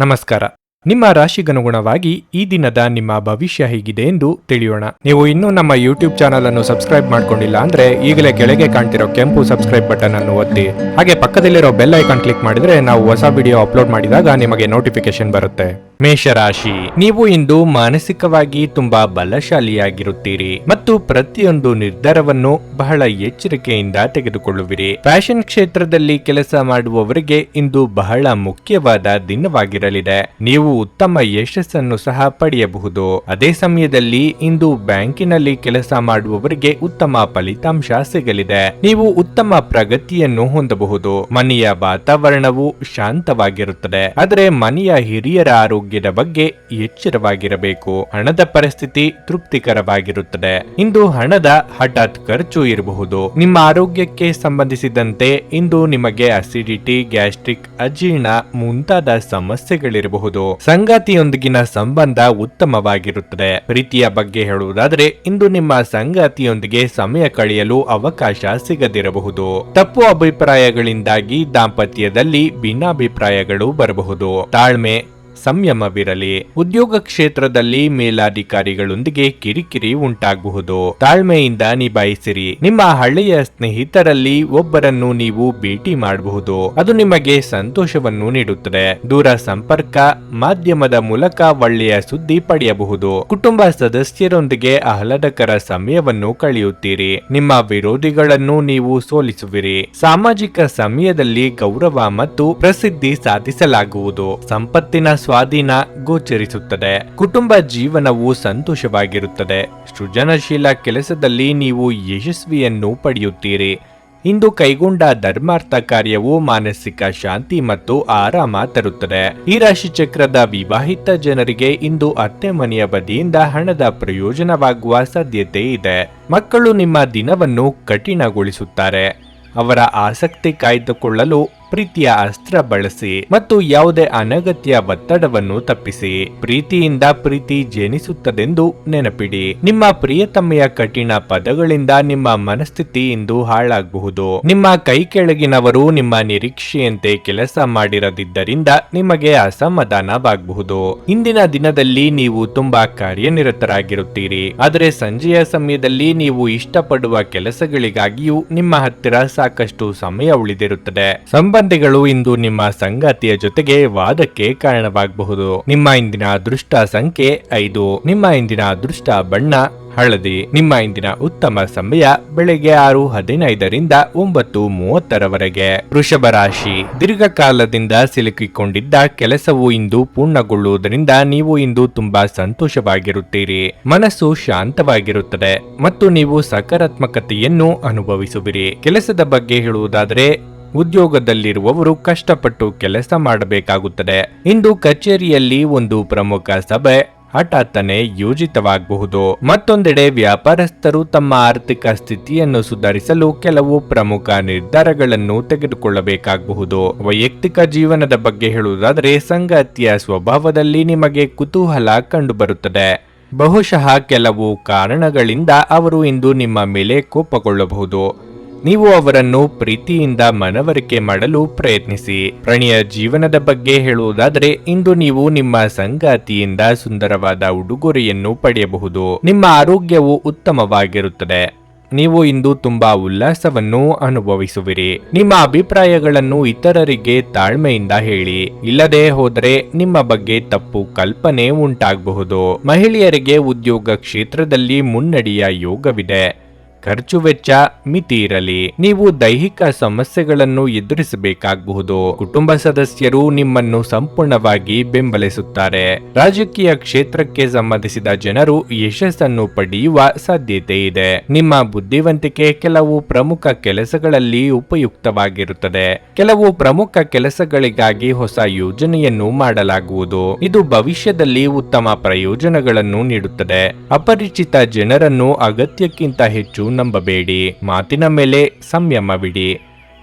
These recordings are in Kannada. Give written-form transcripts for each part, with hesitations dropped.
ನಮಸ್ಕಾರ. ನಿಮ್ಮ ರಾಶಿಗನುಗುಣವಾಗಿ ಈ ದಿನದ ನಿಮ್ಮ ಭವಿಷ್ಯ ಹೇಗಿದೆ ಎಂದು ತಿಳಿಯೋಣ. ನೀವು ಇನ್ನೂ ನಮ್ಮ ಯೂಟ್ಯೂಬ್ ಚಾನಲ್ ಅನ್ನು ಸಬ್ಸ್ಕ್ರೈಬ್ ಮಾಡ್ಕೊಂಡಿಲ್ಲ ಅಂದ್ರೆ ಈಗಲೇ ಕೆಳಗೆ ಕಾಣ್ತಿರೋ ಕೆಂಪು ಸಬ್ಸ್ಕ್ರೈಬ್ ಬಟನ್ ಅನ್ನು ಒತ್ತಿ, ಹಾಗೆ ಪಕ್ಕದಲ್ಲಿರೋ ಬೆಲ್ ಐಕಾನ್ ಕ್ಲಿಕ್ ಮಾಡಿದ್ರೆ ನಾವು ಹೊಸ ವಿಡಿಯೋ ಅಪ್ಲೋಡ್ ಮಾಡಿದಾಗ ನಿಮಗೆ ನೋಟಿಫಿಕೇಶನ್ ಬರುತ್ತೆ. ಮೇಷರಾಶಿ, ನೀವು ಇಂದು ಮಾನಸಿಕವಾಗಿ ತುಂಬಾ ಬಲಶಾಲಿಯಾಗಿರುತ್ತೀರಿ ಮತ್ತು ಪ್ರತಿಯೊಂದು ನಿರ್ಧಾರವನ್ನು ಬಹಳ ಎಚ್ಚರಿಕೆಯಿಂದ ತೆಗೆದುಕೊಳ್ಳುವಿರಿ. ಫ್ಯಾಷನ್ ಕ್ಷೇತ್ರದಲ್ಲಿ ಕೆಲಸ ಮಾಡುವವರಿಗೆ ಇಂದು ಬಹಳ ಮುಖ್ಯವಾದ ದಿನವಾಗಿರಲಿದೆ. ನೀವು ಉತ್ತಮ ಯಶಸ್ಸನ್ನು ಸಹ ಪಡೆಯಬಹುದು. ಅದೇ ಸಮಯದಲ್ಲಿ ಇಂದು ಬ್ಯಾಂಕಿನಲ್ಲಿ ಕೆಲಸ ಮಾಡುವವರಿಗೆ ಉತ್ತಮ ಫಲಿತಾಂಶ ಸಿಗಲಿದೆ. ನೀವು ಉತ್ತಮ ಪ್ರಗತಿಯನ್ನು ಹೊಂದಬಹುದು. ಮನೆಯ ವಾತಾವರಣವು ಶಾಂತವಾಗಿರುತ್ತದೆ, ಆದರೆ ಮನೆಯ ಹಿರಿಯರ ಆರೋಗ್ಯದ ಬಗ್ಗೆ ಎಚ್ಚರವಾಗಿರಬೇಕು. ಹಣದ ಪರಿಸ್ಥಿತಿ ತೃಪ್ತಿಕರವಾಗಿರುತ್ತದೆ. ಇಂದು ಹಣದ ಹಠಾತ್ ಖರ್ಚು ಇರಬಹುದು. ನಿಮ್ಮ ಆರೋಗ್ಯಕ್ಕೆ ಸಂಬಂಧಿಸಿದಂತೆ ಇಂದು ನಿಮಗೆ ಅಸಿಡಿಟಿ, ಗ್ಯಾಸ್ಟ್ರಿಕ್, ಅಜೀರ್ಣ ಮುಂತಾದ ಸಮಸ್ಯೆಗಳಿರಬಹುದು. ಸಂಗಾತಿಯೊಂದಿಗಿನ ಸಂಬಂಧ ಉತ್ತಮವಾಗಿರುತ್ತದೆ. ಪ್ರೀತಿಯ ಬಗ್ಗೆ ಹೇಳುವುದಾದರೆ ಇಂದು ನಿಮ್ಮ ಸಂಗಾತಿಯೊಂದಿಗೆ ಸಮಯ ಕಳೆಯಲು ಅವಕಾಶ ಸಿಗದಿರಬಹುದು. ತಪ್ಪು ಅಭಿಪ್ರಾಯಗಳಿಂದಾಗಿ ದಾಂಪತ್ಯದಲ್ಲಿ ಭಿನ್ನಾಭಿಪ್ರಾಯಗಳು ಬರಬಹುದು. ತಾಳ್ಮೆ, ಸಂಯಮವಿರಲಿ. ಉದ್ಯೋಗ ಕ್ಷೇತ್ರದಲ್ಲಿ ಮೇಲಾಧಿಕಾರಿಗಳೊಂದಿಗೆ ಕಿರಿಕಿರಿ ಉಂಟಾಗಬಹುದು. ತಾಳ್ಮೆಯಿಂದ ನಿಭಾಯಿಸಿರಿ. ನಿಮ್ಮ ಹಳೆಯ ಸ್ನೇಹಿತರಲ್ಲಿ ಒಬ್ಬರನ್ನು ನೀವು ಭೇಟಿ ಮಾಡಬಹುದು. ಅದು ನಿಮಗೆ ಸಂತೋಷವನ್ನು ನೀಡುತ್ತದೆ. ದೂರ ಸಂಪರ್ಕ ಮಾಧ್ಯಮದ ಮೂಲಕ ಒಳ್ಳೆಯ ಸುದ್ದಿ ಪಡೆಯಬಹುದು. ಕುಟುಂಬ ಸದಸ್ಯರೊಂದಿಗೆ ಆಹ್ಲಾದಕರ ಸಮಯವನ್ನು ಕಳೆಯುತ್ತೀರಿ. ನಿಮ್ಮ ವಿರೋಧಿಗಳನ್ನು ನೀವು ಸೋಲಿಸುವಿರಿ. ಸಾಮಾಜಿಕ ಸಮಯದಲ್ಲಿ ಗೌರವ ಮತ್ತು ಪ್ರಸಿದ್ಧಿ ಸಾಧಿಸಲಾಗುವುದು. ಸಂಪತ್ತಿನ ಸ್ವಾಧೀನ ಗೋಚರಿಸುತ್ತದೆ. ಕುಟುಂಬ ಜೀವನವು ಸಂತೋಷವಾಗಿರುತ್ತದೆ. ಸೃಜನಶೀಲ ಕೆಲಸದಲ್ಲಿ ನೀವು ಯಶಸ್ವಿಯನ್ನು ಪಡೆಯುತ್ತೀರಿ. ಇಂದು ಕೈಗೊಂಡ ಧರ್ಮಾರ್ಥ ಕಾರ್ಯವು ಮಾನಸಿಕ ಶಾಂತಿ ಮತ್ತು ಆರಾಮ ತರುತ್ತದೆ. ಈ ರಾಶಿ ಚಕ್ರದ ವಿವಾಹಿತ ಜನರಿಗೆ ಇಂದು ಅತ್ತೆ ಮನೆಯ ಬದಿಯಿಂದ ಹಣದ ಪ್ರಯೋಜನವಾಗುವ ಸಾಧ್ಯತೆ ಇದೆ. ಮಕ್ಕಳು ನಿಮ್ಮ ದಿನವನ್ನು ಕಠಿಣಗೊಳಿಸುತ್ತಾರೆ. ಅವರ ಆಸಕ್ತಿ ಕಾಯ್ದುಕೊಳ್ಳಲು ಪ್ರೀತಿಯ ಅಸ್ತ್ರ ಬಳಸಿ ಮತ್ತು ಯಾವುದೇ ಅನಗತ್ಯ ಒತ್ತಡವನ್ನು ತಪ್ಪಿಸಿ. ಪ್ರೀತಿಯಿಂದ ಪ್ರೀತಿ ಜನಿಸುತ್ತದೆಂದು ನೆನಪಿಡಿ. ನಿಮ್ಮ ಪ್ರಿಯತಮೆಯ ಕಠಿಣ ಪದಗಳಿಂದ ನಿಮ್ಮ ಮನಸ್ಥಿತಿ ಇಂದು ಹಾಳಾಗಬಹುದು. ನಿಮ್ಮ ಕೈ ಕೆಳಗಿನವರು ನಿಮ್ಮ ನಿರೀಕ್ಷೆಯಂತೆ ಕೆಲಸ ಮಾಡಿರದಿದ್ದರಿಂದ ನಿಮಗೆ ಅಸಮಾಧಾನವಾಗಬಹುದು. ಇಂದಿನ ದಿನದಲ್ಲಿ ನೀವು ತುಂಬಾ ಕಾರ್ಯನಿರತರಾಗಿರುತ್ತೀರಿ, ಆದರೆ ಸಂಜೆಯ ಸಮಯದಲ್ಲಿ ನೀವು ಇಷ್ಟಪಡುವ ಕೆಲಸಗಳಿಗಾಗಿಯೂ ನಿಮ್ಮ ಹತ್ತಿರ ಸಾಕಷ್ಟು ಸಮಯ ಉಳಿದಿರುತ್ತದೆ. ಸಂಬಂಧಿಗಳು ಇಂದು ನಿಮ್ಮ ಸಂಗಾತಿಯ ಜೊತೆಗೆ ವಾದಕ್ಕೆ ಕಾರಣವಾಗಬಹುದು. ನಿಮ್ಮ ಇಂದಿನ ಅದೃಷ್ಟ ಸಂಖ್ಯೆ 5. ನಿಮ್ಮ ಇಂದಿನ ಅದೃಷ್ಟ ಬಣ್ಣ ಹಳದಿ. ನಿಮ್ಮ ಇಂದಿನ ಉತ್ತಮ ಸಮಯ ಬೆಳಗ್ಗೆ 6:15ರಿಂದ 9:30ರವರೆಗೆ. ವೃಷಭ ರಾಶಿ, ದೀರ್ಘಕಾಲದಿಂದ ಸಿಲುಕಿಕೊಂಡಿದ್ದ ಕೆಲಸವು ಇಂದು ಪೂರ್ಣಗೊಳ್ಳುವುದರಿಂದ ನೀವು ಇಂದು ತುಂಬಾ ಸಂತೋಷವಾಗಿರುತ್ತೀರಿ. ಮನಸ್ಸು ಶಾಂತವಾಗಿರುತ್ತದೆ ಮತ್ತು ನೀವು ಸಕಾರಾತ್ಮಕತೆಯನ್ನು ಅನುಭವಿಸುವಿರಿ. ಕೆಲಸದ ಬಗ್ಗೆ ಹೇಳುವುದಾದರೆ ಉದ್ಯೋಗದಲ್ಲಿರುವವರು ಕಷ್ಟಪಟ್ಟು ಕೆಲಸ ಮಾಡಬೇಕಾಗುತ್ತದೆ. ಇಂದು ಕಚೇರಿಯಲ್ಲಿ ಒಂದು ಪ್ರಮುಖ ಸಭೆ ಹಠಾತ್ತನೆ ಯೋಜಿತವಾಗಬಹುದು. ಮತ್ತೊಂದೆಡೆ ವ್ಯಾಪಾರಸ್ಥರು ತಮ್ಮ ಆರ್ಥಿಕ ಸ್ಥಿತಿಯನ್ನು ಸುಧಾರಿಸಲು ಕೆಲವು ಪ್ರಮುಖ ನಿರ್ಧಾರಗಳನ್ನು ತೆಗೆದುಕೊಳ್ಳಬೇಕಾಗಬಹುದು. ವೈಯಕ್ತಿಕ ಜೀವನದ ಬಗ್ಗೆ ಹೇಳುವುದಾದರೆ ಸಂಗಾತಿಯ ಸ್ವಭಾವದಲ್ಲಿ ನಿಮಗೆ ಕುತೂಹಲ ಕಂಡುಬರುತ್ತದೆ. ಬಹುಶಃ ಕೆಲವು ಕಾರಣಗಳಿಂದ ಅವರು ಇಂದು ನಿಮ್ಮ ಮೇಲೆ ಕೋಪಗೊಳ್ಳಬಹುದು. ನೀವು ಅವರನ್ನು ಪ್ರೀತಿಯಿಂದ ಮನವರಿಕೆ ಮಾಡಲು ಪ್ರಯತ್ನಿಸಿ. ಪ್ರಣಯ ಜೀವನದ ಬಗ್ಗೆ ಹೇಳುವುದಾದರೆ ಇಂದು ನೀವು ನಿಮ್ಮ ಸಂಗಾತಿಯಿಂದ ಸುಂದರವಾದ ಉಡುಗೊರೆಯನ್ನು ಪಡೆಯಬಹುದು. ನಿಮ್ಮ ಆರೋಗ್ಯವು ಉತ್ತಮವಾಗಿರುತ್ತದೆ. ನೀವು ಇಂದು ತುಂಬಾ ಉಲ್ಲಾಸವನ್ನು ಅನುಭವಿಸುವಿರಿ. ನಿಮ್ಮ ಅಭಿಪ್ರಾಯಗಳನ್ನು ಇತರರಿಗೆ ತಾಳ್ಮೆಯಿಂದ ಹೇಳಿ. ಇಲ್ಲದೆ ಹೋದರೆ ನಿಮ್ಮ ಬಗ್ಗೆ ತಪ್ಪು ಕಲ್ಪನೆ ಉಂಟಾಗಬಹುದು. ಮಹಿಳೆಯರಿಗೆ ಉದ್ಯೋಗ ಕ್ಷೇತ್ರದಲ್ಲಿ ಮುನ್ನಡೆಯ ಯೋಗವಿದೆ. ಖರ್ಚು ವೆಚ್ಚ ಮಿತಿ ಇರಲಿ. ನೀವು ದೈಹಿಕ ಸಮಸ್ಯೆಗಳನ್ನು ಎದುರಿಸಬೇಕಾಗಬಹುದು. ಕುಟುಂಬ ಸದಸ್ಯರು ನಿಮ್ಮನ್ನು ಸಂಪೂರ್ಣವಾಗಿ ಬೆಂಬಲಿಸುತ್ತಾರೆ. ರಾಜಕೀಯ ಕ್ಷೇತ್ರಕ್ಕೆ ಸಂಬಂಧಿಸಿದ ಜನರು ಯಶಸ್ಸನ್ನು ಪಡೆಯುವ ಸಾಧ್ಯತೆ ಇದೆ. ನಿಮ್ಮ ಬುದ್ಧಿವಂತಿಕೆ ಕೆಲವು ಪ್ರಮುಖ ಕೆಲಸಗಳಲ್ಲಿ ಉಪಯುಕ್ತವಾಗಿರುತ್ತದೆ. ಕೆಲವು ಪ್ರಮುಖ ಕೆಲಸಗಳಿಗಾಗಿ ಹೊಸ ಯೋಜನೆಯನ್ನು ಮಾಡಲಾಗುವುದು. ಇದು ಭವಿಷ್ಯದಲ್ಲಿ ಉತ್ತಮ ಪ್ರಯೋಜನಗಳನ್ನು ನೀಡುತ್ತದೆ. ಅಪರಿಚಿತ ಜನರನ್ನು ಅಗತ್ಯಕ್ಕಿಂತ ಹೆಚ್ಚು ನಂಬಬೇಡಿ. ಮಾತಿನ ಮೇಲೆ ಸಂಯಮವಿಡಿ.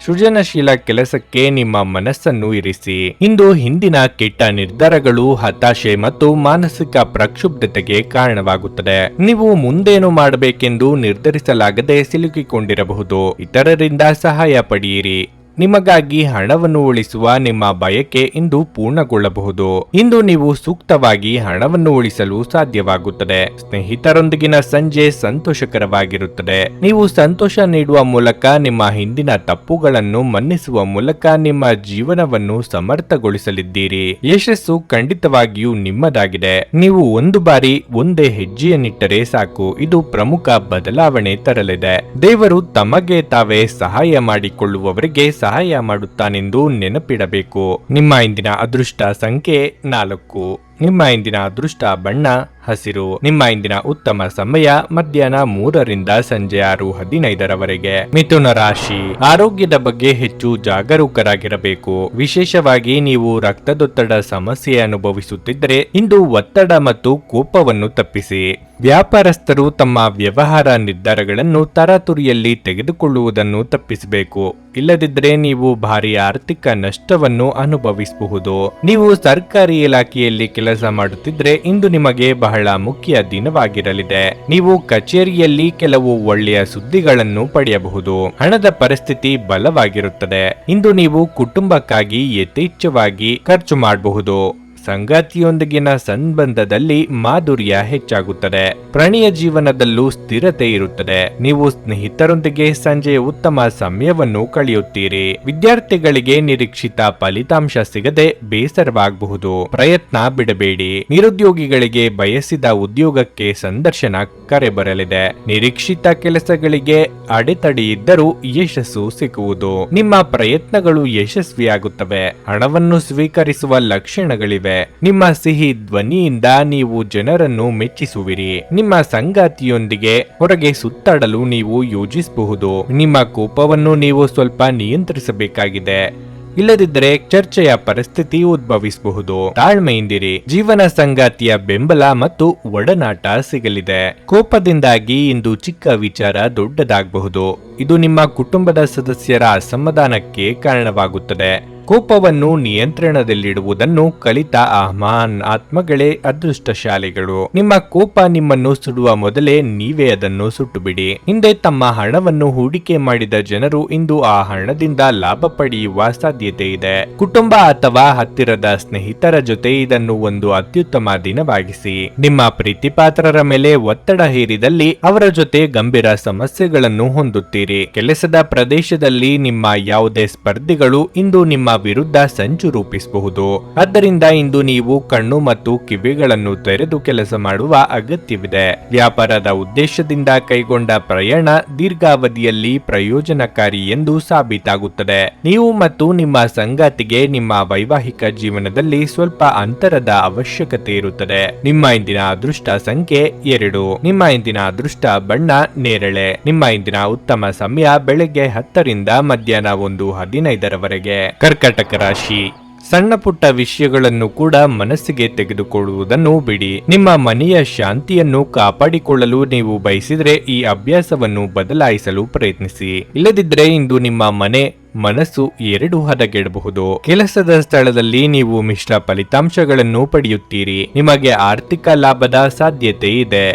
ಸೃಜನಶೀಲ ಕೆಲಸಕ್ಕೆ ನಿಮ್ಮ ಮನಸ್ಸನ್ನು ಇರಿಸಿ. ಇಂದು ಹಿಂದಿನ ಕೆಟ್ಟ ನಿರ್ಧಾರಗಳು ಹತಾಶೆ ಮತ್ತು ಮಾನಸಿಕ ಪ್ರಕ್ಷುಬ್ಧತೆಗೆ ಕಾರಣವಾಗುತ್ತದೆ. ನೀವು ಮುಂದೇನು ಮಾಡಬೇಕೆಂದು ನಿರ್ಧರಿಸಲಾಗದೆ ಸಿಲುಕಿಕೊಂಡಿರಬಹುದು. ಇತರರಿಂದ ಸಹಾಯ ಪಡೆಯಿರಿ. ನಿಮಗಾಗಿ ಹಣವನ್ನು ಉಳಿಸುವ ನಿಮ್ಮ ಬಯಕೆ ಇಂದು ಪೂರ್ಣಗೊಳ್ಳಬಹುದು. ಇಂದು ನೀವು ಸೂಕ್ತವಾಗಿ ಹಣವನ್ನು ಉಳಿಸಲು ಸಾಧ್ಯವಾಗುತ್ತದೆ. ಸ್ನೇಹಿತರೊಂದಿಗಿನ ಸಂಜೆ ಸಂತೋಷಕರವಾಗಿರುತ್ತದೆ. ನೀವು ಸಂತೋಷ ನೀಡುವ ಮೂಲಕ ನಿಮ್ಮ ಹಿಂದಿನ ತಪ್ಪುಗಳನ್ನು ಮನ್ನಿಸುವ ಮೂಲಕ ನಿಮ್ಮ ಜೀವನವನ್ನು ಸಮರ್ಥಗೊಳಿಸಲಿದ್ದೀರಿ. ಯಶಸ್ಸು ಖಂಡಿತವಾಗಿಯೂ ನಿಮ್ಮದಾಗಿದೆ. ನೀವು ಒಂದು ಬಾರಿ ಒಂದೇ ಹೆಜ್ಜೆಯನ್ನಿಟ್ಟರೆ ಸಾಕು, ಇದು ಪ್ರಮುಖ ಬದಲಾವಣೆ ತರಲಿದೆ. ದೇವರು ತಮಗೆ ತಾವೇ ಸಹಾಯ ಮಾಡಿಕೊಳ್ಳುವವರಿಗೆ ಸಹಾಯ ಮಾಡುತ್ತಾನೆಂದು ನೆನಪಿಡಬೇಕು. ನಿಮ್ಮ ಇಂದಿನ ಅದೃಷ್ಟ ಸಂಖ್ಯೆ 4. ನಿಮ್ಮ ಇಂದಿನ ಅದೃಷ್ಟ ಬಣ್ಣ ಹಸಿರು. ನಿಮ್ಮ ಇಂದಿನ ಉತ್ತಮ ಸಮಯ ಮಧ್ಯಾಹ್ನ 3ರಿಂದ ಸಂಜೆ 6:15ರವರೆಗೆ. ಮಿಥುನ ರಾಶಿ. ಆರೋಗ್ಯದ ಬಗ್ಗೆ ಹೆಚ್ಚು ಜಾಗರೂಕರಾಗಿರಬೇಕು. ವಿಶೇಷವಾಗಿ ನೀವು ರಕ್ತದೊತ್ತಡ ಸಮಸ್ಯೆ ಅನುಭವಿಸುತ್ತಿದ್ದರೆ ಇಂದು ಒತ್ತಡ ಮತ್ತು ಕೋಪವನ್ನು ತಪ್ಪಿಸಿ. ವ್ಯಾಪಾರಸ್ಥರು ತಮ್ಮ ವ್ಯವಹಾರ ನಿರ್ಧಾರಗಳನ್ನು ತರಾತುರಿಯಲ್ಲಿ ತೆಗೆದುಕೊಳ್ಳುವುದನ್ನು ತಪ್ಪಿಸಬೇಕು. ಇಲ್ಲದಿದ್ದರೆ ನೀವು ಭಾರಿ ಆರ್ಥಿಕ ನಷ್ಟವನ್ನು ಅನುಭವಿಸಬಹುದು. ನೀವು ಸರ್ಕಾರಿ ಇಲಾಖೆಯಲ್ಲಿ ಕೆಲಸ ಮಾಡುತ್ತಿದ್ರೆ ಇಂದು ನಿಮಗೆ ಬಹಳ ಮುಖ್ಯ ದಿನವಾಗಿರಲಿದೆ. ನೀವು ಕಚೇರಿಯಲ್ಲಿ ಕೆಲವು ಒಳ್ಳೆಯ ಸುದ್ದಿಗಳನ್ನು ಪಡೆಯಬಹುದು. ಹಣದ ಪರಿಸ್ಥಿತಿ ಬಲವಾಗಿರುತ್ತದೆ. ಇಂದು ನೀವು ಕುಟುಂಬಕ್ಕಾಗಿ ಯಥೇಚ್ಛವಾಗಿ ಖರ್ಚು ಮಾಡಬಹುದು. ಸಂಗಾತಿಯೊಂದಿಗಿನ ಸಂಬಂಧದಲ್ಲಿ ಮಾಧುರ್ಯ ಹೆಚ್ಚಾಗುತ್ತದೆ. ಪ್ರಣಯ ಜೀವನದಲ್ಲೂ ಸ್ಥಿರತೆ ಇರುತ್ತದೆ. ನೀವು ಸ್ನೇಹಿತರೊಂದಿಗೆ ಸಂಜೆ ಉತ್ತಮ ಸಮಯವನ್ನು ಕಳೆಯುತ್ತೀರಿ. ವಿದ್ಯಾರ್ಥಿಗಳಿಗೆ ನಿರೀಕ್ಷಿತ ಫಲಿತಾಂಶ ಸಿಗದೆ ಬೇಸರವಾಗಬಹುದು. ಪ್ರಯತ್ನ ಬಿಡಬೇಡಿ. ನಿರುದ್ಯೋಗಿಗಳಿಗೆ ಬಯಸಿದ ಉದ್ಯೋಗಕ್ಕೆ ಸಂದರ್ಶನ ಕರೆ ಬರಲಿದೆ. ನಿರೀಕ್ಷಿತ ಕೆಲಸಗಳಿಗೆ ಅಡೆತಡೆ ಇದ್ದರೂ ಯಶಸ್ಸು ಸಿಗುವುದು. ನಿಮ್ಮ ಪ್ರಯತ್ನಗಳು ಯಶಸ್ವಿಯಾಗುತ್ತವೆ. ಹಣವನ್ನು ಸ್ವೀಕರಿಸುವ ಲಕ್ಷಣಗಳಿವೆ. ನಿಮ್ಮ ಸಿಹಿ ಧ್ವನಿಯಿಂದ ನೀವು ಜನರನ್ನು ಮೆಚ್ಚಿಸುವಿರಿ. ನಿಮ್ಮ ಸಂಗಾತಿಯೊಂದಿಗೆ ಹೊರಗೆ ಸುತ್ತಾಡಲು ನೀವು ಯೋಜಿಸಬಹುದು. ನಿಮ್ಮ ಕೋಪವನ್ನು ನೀವು ಸ್ವಲ್ಪ ನಿಯಂತ್ರಿಸಬೇಕಾಗಿದೆ. ಇಲ್ಲದಿದ್ದರೆ ಚರ್ಚೆಯ ಪರಿಸ್ಥಿತಿ ಉದ್ಭವಿಸಬಹುದು. ತಾಳ್ಮೆಯಿಂದಿರಿ. ಜೀವನ ಸಂಗಾತಿಯ ಬೆಂಬಲ ಮತ್ತು ಒಡನಾಟ ಸಿಗಲಿದೆ. ಕೋಪದಿಂದಾಗಿ ಇಂದು ಚಿಕ್ಕ ವಿಚಾರ ದೊಡ್ಡದಾಗಬಹುದು. ಇದು ನಿಮ್ಮ ಕುಟುಂಬದ ಸದಸ್ಯರ ಅಸಮಾಧಾನಕ್ಕೆ ಕಾರಣವಾಗುತ್ತದೆ. ಕೋಪವನ್ನು ನಿಯಂತ್ರಣದಲ್ಲಿಡುವುದನ್ನು ಕಲಿತ ಆತ್ಮಗಳೇ ಅದೃಷ್ಟಶಾಲಿಗಳು. ನಿಮ್ಮ ಕೋಪ ನಿಮ್ಮನ್ನು ಸುಡುವ ಮೊದಲೇ ನೀವೇ ಅದನ್ನು ಸುಟ್ಟು ಬಿಡಿ. ಹಿಂದೆ ತಮ್ಮ ಹಣವನ್ನು ಹೂಡಿಕೆ ಮಾಡಿದ ಜನರು ಇಂದು ಆ ಹಣದಿಂದ ಲಾಭ ಪಡೆಯುವ ಸಾಧ್ಯತೆ ಇದೆ. ಕುಟುಂಬ ಅಥವಾ ಹತ್ತಿರದ ಸ್ನೇಹಿತರ ಜೊತೆ ಇದನ್ನು ಒಂದು ಅತ್ಯುತ್ತಮ ದಿನವಾಗಿಸಿ. ನಿಮ್ಮ ಪ್ರೀತಿಪಾತ್ರರ ಮೇಲೆ ಒತ್ತಡ ಹೇರಿದಲ್ಲಿ ಅವರ ಜೊತೆ ಗಂಭೀರ ಸಮಸ್ಯೆಗಳನ್ನು ಹೊಂದುತ್ತೀರಿ. ಕೆಲಸದ ಪ್ರದೇಶದಲ್ಲಿ ನಿಮ್ಮ ಯಾವುದೇ ಸ್ಪರ್ಧಿಗಳು ಇಂದು ನಿಮ್ಮ ವಿರುದ್ಧ ಸಂಚು ರೂಪಿಸಬಹುದು. ಆದ್ದರಿಂದ ಇಂದು ನೀವು ಕಣ್ಣು ಮತ್ತು ಕಿವಿಗಳನ್ನು ತೆರೆದು ಕೆಲಸ ಮಾಡುವ ಅಗತ್ಯವಿದೆ. ವ್ಯಾಪಾರದ ಉದ್ದೇಶದಿಂದ ಕೈಗೊಂಡ ಪ್ರಯಾಣ ದೀರ್ಘಾವಧಿಯಲ್ಲಿ ಪ್ರಯೋಜನಕಾರಿ ಎಂದು ಸಾಬೀತಾಗುತ್ತದೆ. ನೀವು ಮತ್ತು ನಿಮ್ಮ ಸಂಗಾತಿಗೆ ನಿಮ್ಮ ವೈವಾಹಿಕ ಜೀವನದಲ್ಲಿ ಸ್ವಲ್ಪ ಅಂತರದ ಅವಶ್ಯಕತೆ ಇರುತ್ತದೆ. ನಿಮ್ಮ ಇಂದಿನ ಅದೃಷ್ಟ ಸಂಖ್ಯೆ 2. ನಿಮ್ಮ ಇಂದಿನ ಅದೃಷ್ಟ ಬಣ್ಣ ನೇರಳೆ. ನಿಮ್ಮ ಇಂದಿನ ಉತ್ತಮ ಸಮಯ ಬೆಳಗ್ಗೆ 10ರಿಂದ ಮಧ್ಯಾಹ್ನ 1:15ರವರೆಗೆ. ಕರ್ಕಾಟಕ ರಾಶಿ. ಸಣ್ಣ ಪುಟ್ಟ ವಿಷಯಗಳನ್ನು ಕೂಡ ಮನಸ್ಸಿಗೆ ತೆಗೆದುಕೊಳ್ಳುವುದನ್ನು ಬಿಡಿ. ನಿಮ್ಮ ಮನೆಯ ಶಾಂತಿಯನ್ನು ಕಾಪಾಡಿಕೊಳ್ಳಲು ನೀವು ಬಯಸಿದರೆ ಈ ಅಭ್ಯಾಸವನ್ನು ಬದಲಾಯಿಸಲು ಪ್ರಯತ್ನಿಸಿ. ಇಲ್ಲದಿದ್ದರೆ ಇಂದು ನಿಮ್ಮ ಮನಸ್ಸು ಎರಡು ಹದಗೆಡಬಹುದು. ಕೆಲಸದ ಸ್ಥಳದಲ್ಲಿ ನೀವು ಮಿಶ್ರ ಫಲಿತಾಂಶಗಳನ್ನು ಪಡೆಯುತ್ತೀರಿ. ನಿಮಗೆ ಆರ್ಥಿಕ ಲಾಭದ ಸಾಧ್ಯತೆ ಇದೆ.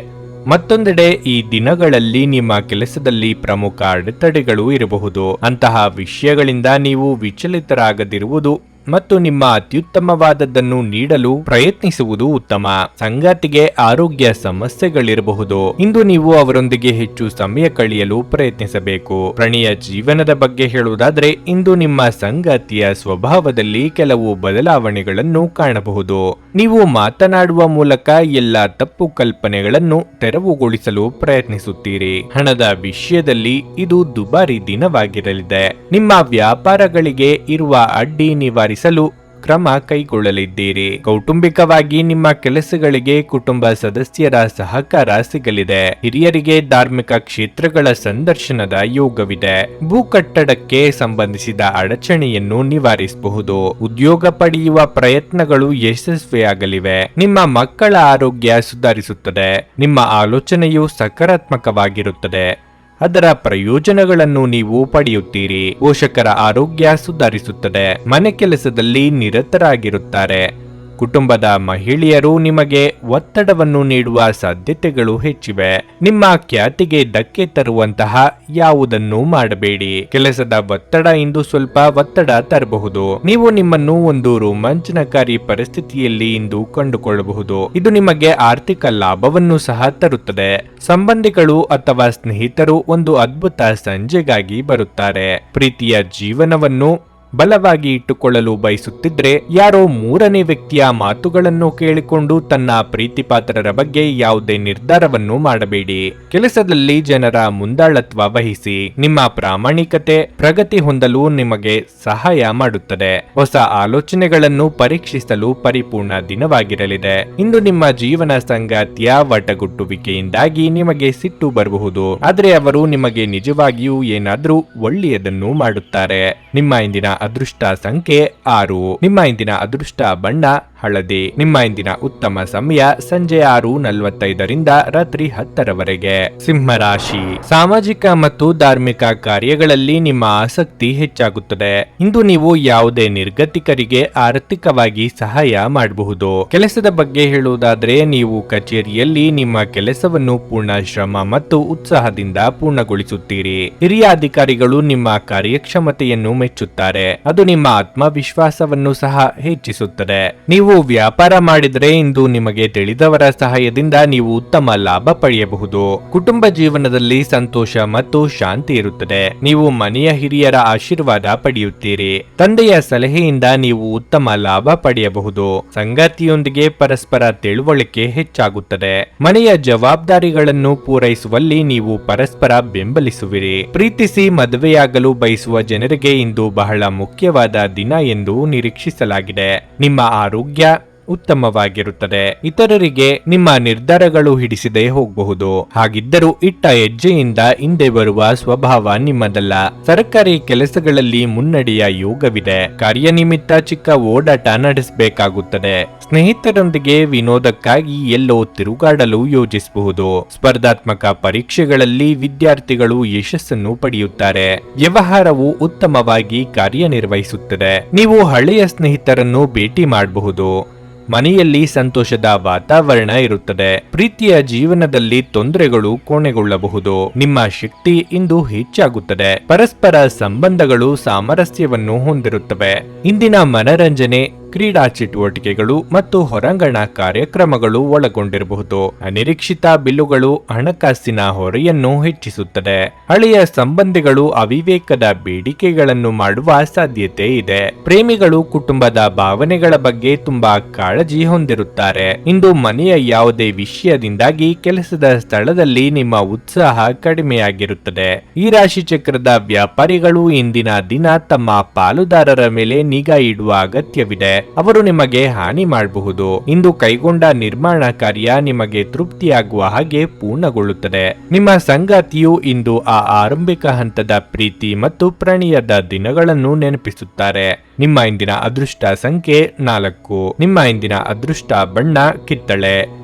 ಮತ್ತೊಂದೆಡೆ ಈ ದಿನಗಳಲ್ಲಿ ನಿಮ್ಮ ಕೆಲಸದಲ್ಲಿ ಪ್ರಮುಖ ಅಡೆತಡೆಗಳು ಇರಬಹುದು. ಅಂತಹ ವಿಷಯಗಳಿಂದ ನೀವು ವಿಚಲಿತರಾಗದಿರುವುದು ಮತ್ತು ನಿಮ್ಮ ಅತ್ಯುತ್ತಮವಾದದ್ದನ್ನು ನೀಡಲು ಪ್ರಯತ್ನಿಸುವುದು ಉತ್ತಮ. ಸಂಗಾತಿಗೆ ಆರೋಗ್ಯ ಸಮಸ್ಯೆಗಳಿರಬಹುದು. ಇಂದು ನೀವು ಅವರೊಂದಿಗೆ ಹೆಚ್ಚು ಸಮಯ ಕಳೆಯಲು ಪ್ರಯತ್ನಿಸಬೇಕು. ಪ್ರಣಯ ಜೀವನದ ಬಗ್ಗೆ ಹೇಳುವುದಾದ್ರೆ ಇಂದು ನಿಮ್ಮ ಸಂಗಾತಿಯ ಸ್ವಭಾವದಲ್ಲಿ ಕೆಲವು ಬದಲಾವಣೆಗಳನ್ನು ಕಾಣಬಹುದು. ನೀವು ಮಾತನಾಡುವ ಮೂಲಕ ಎಲ್ಲ ತಪ್ಪು ಕಲ್ಪನೆಗಳನ್ನು ತೆರವುಗೊಳಿಸಲು ಪ್ರಯತ್ನಿಸುತ್ತೀರಿ. ಹಣದ ವಿಷಯದಲ್ಲಿ ಇದು ದುಬಾರಿ ದಿನವಾಗಿರಲಿದೆ. ನಿಮ್ಮ ವ್ಯಾಪಾರಗಳಿಗೆ ಇರುವ ಅಡ್ಡಿ ನಿವಾರಿಸಲು ಕ್ರಮ ಕೈಗೊಳ್ಳಲಿದ್ದೀರಿ. ಕೌಟುಂಬಿಕವಾಗಿ ನಿಮ್ಮ ಕೆಲಸಗಳಿಗೆ ಕುಟುಂಬ ಸದಸ್ಯರ ಸಹಕಾರ ಸಿಗಲಿದೆ. ಹಿರಿಯರಿಗೆ ಧಾರ್ಮಿಕ ಕ್ಷೇತ್ರಗಳ ಸಂದರ್ಶನದ ಯೋಗವಿದೆ. ಭೂ ಕಟ್ಟಡಕ್ಕೆ ಸಂಬಂಧಿಸಿದ ಅಡಚಣೆಯನ್ನು ನಿವಾರಿಸಬಹುದು. ಉದ್ಯೋಗ ಪಡೆಯುವ ಪ್ರಯತ್ನಗಳು ಯಶಸ್ವಿಯಾಗಲಿವೆ. ನಿಮ್ಮ ಮಕ್ಕಳ ಆರೋಗ್ಯ ಸುಧಾರಿಸುತ್ತದೆ. ನಿಮ್ಮ ಆಲೋಚನೆಯು ಸಕಾರಾತ್ಮಕವಾಗಿರುತ್ತದೆ. ಅದರ ಪ್ರಯೋಜನಗಳನ್ನು ನೀವು ಪಡೆಯುತ್ತೀರಿ. ಪೋಷಕರ ಆರೋಗ್ಯ ಸುಧಾರಿಸುತ್ತದೆ. ಮನೆ ಕೆಲಸದಲ್ಲಿ ನಿರತರಾಗಿರುತ್ತಾರೆ. ಕುಟುಂಬದ ಮಹಿಳೆಯರು ನಿಮಗೆ ಒತ್ತಡವನ್ನು ನೀಡುವ ಸಾಧ್ಯತೆಗಳು ಹೆಚ್ಚಿವೆ. ನಿಮ್ಮ ಖ್ಯಾತಿಗೆ ಧಕ್ಕೆ ತರುವಂತಹ ಯಾವುದನ್ನು ಮಾಡಬೇಡಿ. ಕೆಲಸದ ಒತ್ತಡ ಇಂದು ಸ್ವಲ್ಪ ಒತ್ತಡ ತರಬಹುದು. ನೀವು ನಿಮ್ಮನ್ನು ಒಂದು ರೋಮಾಂಚನಕಾರಿ ಪರಿಸ್ಥಿತಿಯಲ್ಲಿ ಇಂದು ಕಂಡುಕೊಳ್ಳಬಹುದು. ಇದು ನಿಮಗೆ ಆರ್ಥಿಕ ಲಾಭವನ್ನು ಸಹ ತರುತ್ತದೆ. ಸಂಬಂಧಿಗಳು ಅಥವಾ ಸ್ನೇಹಿತರು ಒಂದು ಅದ್ಭುತ ಸಂಜೆಗಾಗಿ ಬರುತ್ತಾರೆ. ಪ್ರೀತಿಯ ಜೀವನವನ್ನು ಬಲವಾಗಿ ಇಟ್ಟುಕೊಳ್ಳಲು ಬಯಸುತ್ತಿದ್ರೆ ಯಾರೋ ಮೂರನೇ ವ್ಯಕ್ತಿಯ ಮಾತುಗಳನ್ನು ಕೇಳಿಕೊಂಡು ತನ್ನ ಪ್ರೀತಿಪಾತ್ರರ ಬಗ್ಗೆ ಯಾವುದೇ ನಿರ್ಧಾರವನ್ನು ಮಾಡಬೇಡಿ. ಕೆಲಸದಲ್ಲಿ ಜನರ ಮುಂದಾಳತ್ವ ವಹಿಸಿ. ನಿಮ್ಮ ಪ್ರಾಮಾಣಿಕತೆ ಪ್ರಗತಿ ಹೊಂದಲು ನಿಮಗೆ ಸಹಾಯ ಮಾಡುತ್ತದೆ. ಹೊಸ ಆಲೋಚನೆಗಳನ್ನು ಪರೀಕ್ಷಿಸಲು ಪರಿಪೂರ್ಣ ದಿನವಾಗಿರಲಿದೆ. ಇಂದು ನಿಮ್ಮ ಜೀವನ ಸಂಗಾತಿಯ ವಟಗುಟ್ಟುವಿಕೆಯಿಂದಾಗಿ ನಿಮಗೆ ಸಿಟ್ಟು ಬರಬಹುದು, ಆದರೆ ಅವರು ನಿಮಗೆ ನಿಜವಾಗಿಯೂ ಏನಾದ್ರೂ ಒಳ್ಳೆಯದನ್ನು ಮಾಡುತ್ತಾರೆ. ನಿಮ್ಮ ಇಂದಿನ ಅದೃಷ್ಟ ಸಂಖ್ಯೆ 6. ನಿಮ್ಮ ಇಂದಿನ ಅದೃಷ್ಟ ಬಣ್ಣ ಹಳದಿ. ನಿಮ್ಮ ಇಂದಿನ ಉತ್ತಮ ಸಮಯ ಸಂಜೆ 6:45 ರಾತ್ರಿ 10ರವರೆಗೆ. ಸಿಂಹ ರಾಶಿ. ಸಾಮಾಜಿಕ ಮತ್ತು ಧಾರ್ಮಿಕ ಕಾರ್ಯಗಳಲ್ಲಿ ನಿಮ್ಮ ಆಸಕ್ತಿ ಹೆಚ್ಚಾಗುತ್ತದೆ. ಇಂದು ನೀವು ಯಾವುದೇ ನಿರ್ಗತಿಕರಿಗೆ ಆರ್ಥಿಕವಾಗಿ ಸಹಾಯ ಮಾಡಬಹುದು. ಕೆಲಸದ ಬಗ್ಗೆ ಹೇಳುವುದಾದ್ರೆ ನೀವು ಕಚೇರಿಯಲ್ಲಿ ನಿಮ್ಮ ಕೆಲಸವನ್ನು ಪೂರ್ಣ ಶ್ರಮ ಮತ್ತು ಉತ್ಸಾಹದಿಂದ ಪೂರ್ಣಗೊಳಿಸುತ್ತೀರಿ. ಹಿರಿಯ ಅಧಿಕಾರಿಗಳು ನಿಮ್ಮ ಕಾರ್ಯಕ್ಷಮತೆಯನ್ನು ಮೆಚ್ಚುತ್ತಾರೆ. ಅದು ನಿಮ್ಮ ಆತ್ಮವಿಶ್ವಾಸವನ್ನು ಸಹ ಹೆಚ್ಚಿಸುತ್ತದೆ. ನೀವು ವ್ಯಾಪಾರ ಮಾಡಿದರೆ ಇಂದು ನಿಮಗೆ ತಿಳಿದವರ ಸಹಾಯದಿಂದ ನೀವು ಉತ್ತಮ ಲಾಭ ಪಡೆಯಬಹುದು. ಕುಟುಂಬ ಜೀವನದಲ್ಲಿ ಸಂತೋಷ ಮತ್ತು ಶಾಂತಿ ಇರುತ್ತದೆ. ನೀವು ಮನೆಯ ಹಿರಿಯರ ಆಶೀರ್ವಾದ ಪಡೆಯುತ್ತೀರಿ. ತಂದೆಯ ಸಲಹೆಯಿಂದ ನೀವು ಉತ್ತಮ ಲಾಭ ಪಡೆಯಬಹುದು. ಸಂಗಾತಿಯೊಂದಿಗೆ ಪರಸ್ಪರ ತಿಳುವಳಿಕೆ ಹೆಚ್ಚಾಗುತ್ತದೆ. ಮನೆಯ ಜವಾಬ್ದಾರಿಗಳನ್ನು ಪೂರೈಸುವಲ್ಲಿ ನೀವು ಪರಸ್ಪರ ಬೆಂಬಲಿಸುವಿರಿ. ಪ್ರೀತಿಸಿ ಮದುವೆಯಾಗಲು ಬಯಸುವ ಜನರಿಗೆ ಇಂದು ಬಹಳ ಮುಖ್ಯವಾದ ದಿನ ಎಂದು ನಿರೀಕ್ಷಿಸಲಾಗಿದೆ. ನಿಮ್ಮ ಆರೋಗ್ಯ ಉತ್ತಮವಾಗಿರುತ್ತದೆ. ಇತರರಿಗೆ ನಿಮ್ಮ ನಿರ್ಧಾರಗಳು ಹಿಡಿಸದೆ ಹೋಗಬಹುದು. ಹಾಗಿದ್ದರೂ ಇಟ್ಟ ಹೆಜ್ಜೆಯಿಂದ ಹಿಂದೆ ಬರುವ ಸ್ವಭಾವ ನಿಮ್ಮದಲ್ಲ. ಸರ್ಕಾರಿ ಕೆಲಸಗಳಲ್ಲಿ ಮುನ್ನಡೆಯ ಯೋಗವಿದೆ. ಕಾರ್ಯನಿಮಿತ್ತ ಚಿಕ್ಕ ಓಡಾಟ ನಡೆಸಬೇಕಾಗುತ್ತದೆ. ಸ್ನೇಹಿತರೊಂದಿಗೆ ವಿನೋದಕ್ಕಾಗಿ ಎಲ್ಲೋ ತಿರುಗಾಡಲು ಯೋಜಿಸಬಹುದು. ಸ್ಪರ್ಧಾತ್ಮಕ ಪರೀಕ್ಷೆಗಳಲ್ಲಿ ವಿದ್ಯಾರ್ಥಿಗಳು ಯಶಸ್ಸನ್ನು ಪಡೆಯುತ್ತಾರೆ. ವ್ಯವಹಾರವು ಉತ್ತಮವಾಗಿ ಕಾರ್ಯನಿರ್ವಹಿಸುತ್ತದೆ. ನೀವು ಹಳೆಯ ಸ್ನೇಹಿತರನ್ನು ಭೇಟಿ ಮಾಡಬಹುದು. ಮನೆಯಲ್ಲಿ ಸಂತೋಷದ ವಾತಾವರಣ ಇರುತ್ತದೆ. ಪ್ರೀತಿಯ ಜೀವನದಲ್ಲಿ ತೊಂದರೆಗಳು ಕೊನೆಗೊಳ್ಳಬಹುದು. ನಿಮ್ಮ ಶಕ್ತಿ ಇಂದು ಹೆಚ್ಚಾಗುತ್ತದೆ. ಪರಸ್ಪರ ಸಂಬಂಧಗಳು ಸಾಮರಸ್ಯವನ್ನು ಹೊಂದಿರುತ್ತವೆ. ಇಂದಿನ ಮನರಂಜನೆ ಕ್ರೀಡಾ ಚಟುವಟಿಕೆಗಳು ಮತ್ತು ಹೊರಾಂಗಣ ಕಾರ್ಯಕ್ರಮಗಳು ಒಳಗೊಂಡಿರಬಹುದು. ಅನಿರೀಕ್ಷಿತ ಬಿಲ್ಲುಗಳು ಹಣಕಾಸಿನ ಹೊರೆಯನ್ನು ಹೆಚ್ಚಿಸುತ್ತದೆ. ಹಳೆಯ ಸಂಬಂಧಿಗಳು ಅವಿವೇಕದ ಬೇಡಿಕೆಗಳನ್ನು ಮಾಡುವ ಸಾಧ್ಯತೆ ಇದೆ. ಪ್ರೇಮಿಗಳು ಕುಟುಂಬದ ಭಾವನೆಗಳ ಬಗ್ಗೆ ತುಂಬಾ ಕಾಳಜಿ ಹೊಂದಿರುತ್ತಾರೆ. ಇಂದು ಮನೆಯ ಯಾವುದೇ ವಿಷಯದಿಂದಾಗಿ ಕೆಲಸದ ಸ್ಥಳದಲ್ಲಿ ನಿಮ್ಮ ಉತ್ಸಾಹ ಕಡಿಮೆಯಾಗಿರುತ್ತದೆ. ಈ ರಾಶಿ ಚಕ್ರದ ವ್ಯಾಪಾರಿಗಳು ಇಂದಿನ ದಿನ ತಮ್ಮ ಪಾಲುದಾರರ ಮೇಲೆ ನಿಗಾ ಇಡುವ ಅಗತ್ಯವಿದೆ. ಅವರು ನಿಮಗೆ ಹಾನಿ ಮಾಡಬಹುದು. ಇಂದು ಕೈಗೊಂಡ ನಿರ್ಮಾಣ ಕಾರ್ಯ ನಿಮಗೆ ತೃಪ್ತಿಯಾಗುವ ಹಾಗೆ ಪೂರ್ಣಗೊಳ್ಳುತ್ತದೆ. ನಿಮ್ಮ ಸಂಗಾತಿಯು ಇಂದು ಆ ಆರಂಭಿಕ ಹಂತದ ಪ್ರೀತಿ ಮತ್ತು ಪ್ರಣಯದ ದಿನಗಳನ್ನು ನೆನಪಿಸುತ್ತಾರೆ. ನಿಮ್ಮ ಇಂದಿನ ಅದೃಷ್ಟ ಸಂಖ್ಯೆ 4. ನಿಮ್ಮ ಇಂದಿನ ಅದೃಷ್ಟ ಬಣ್ಣ ಕಿತ್ತಳೆ.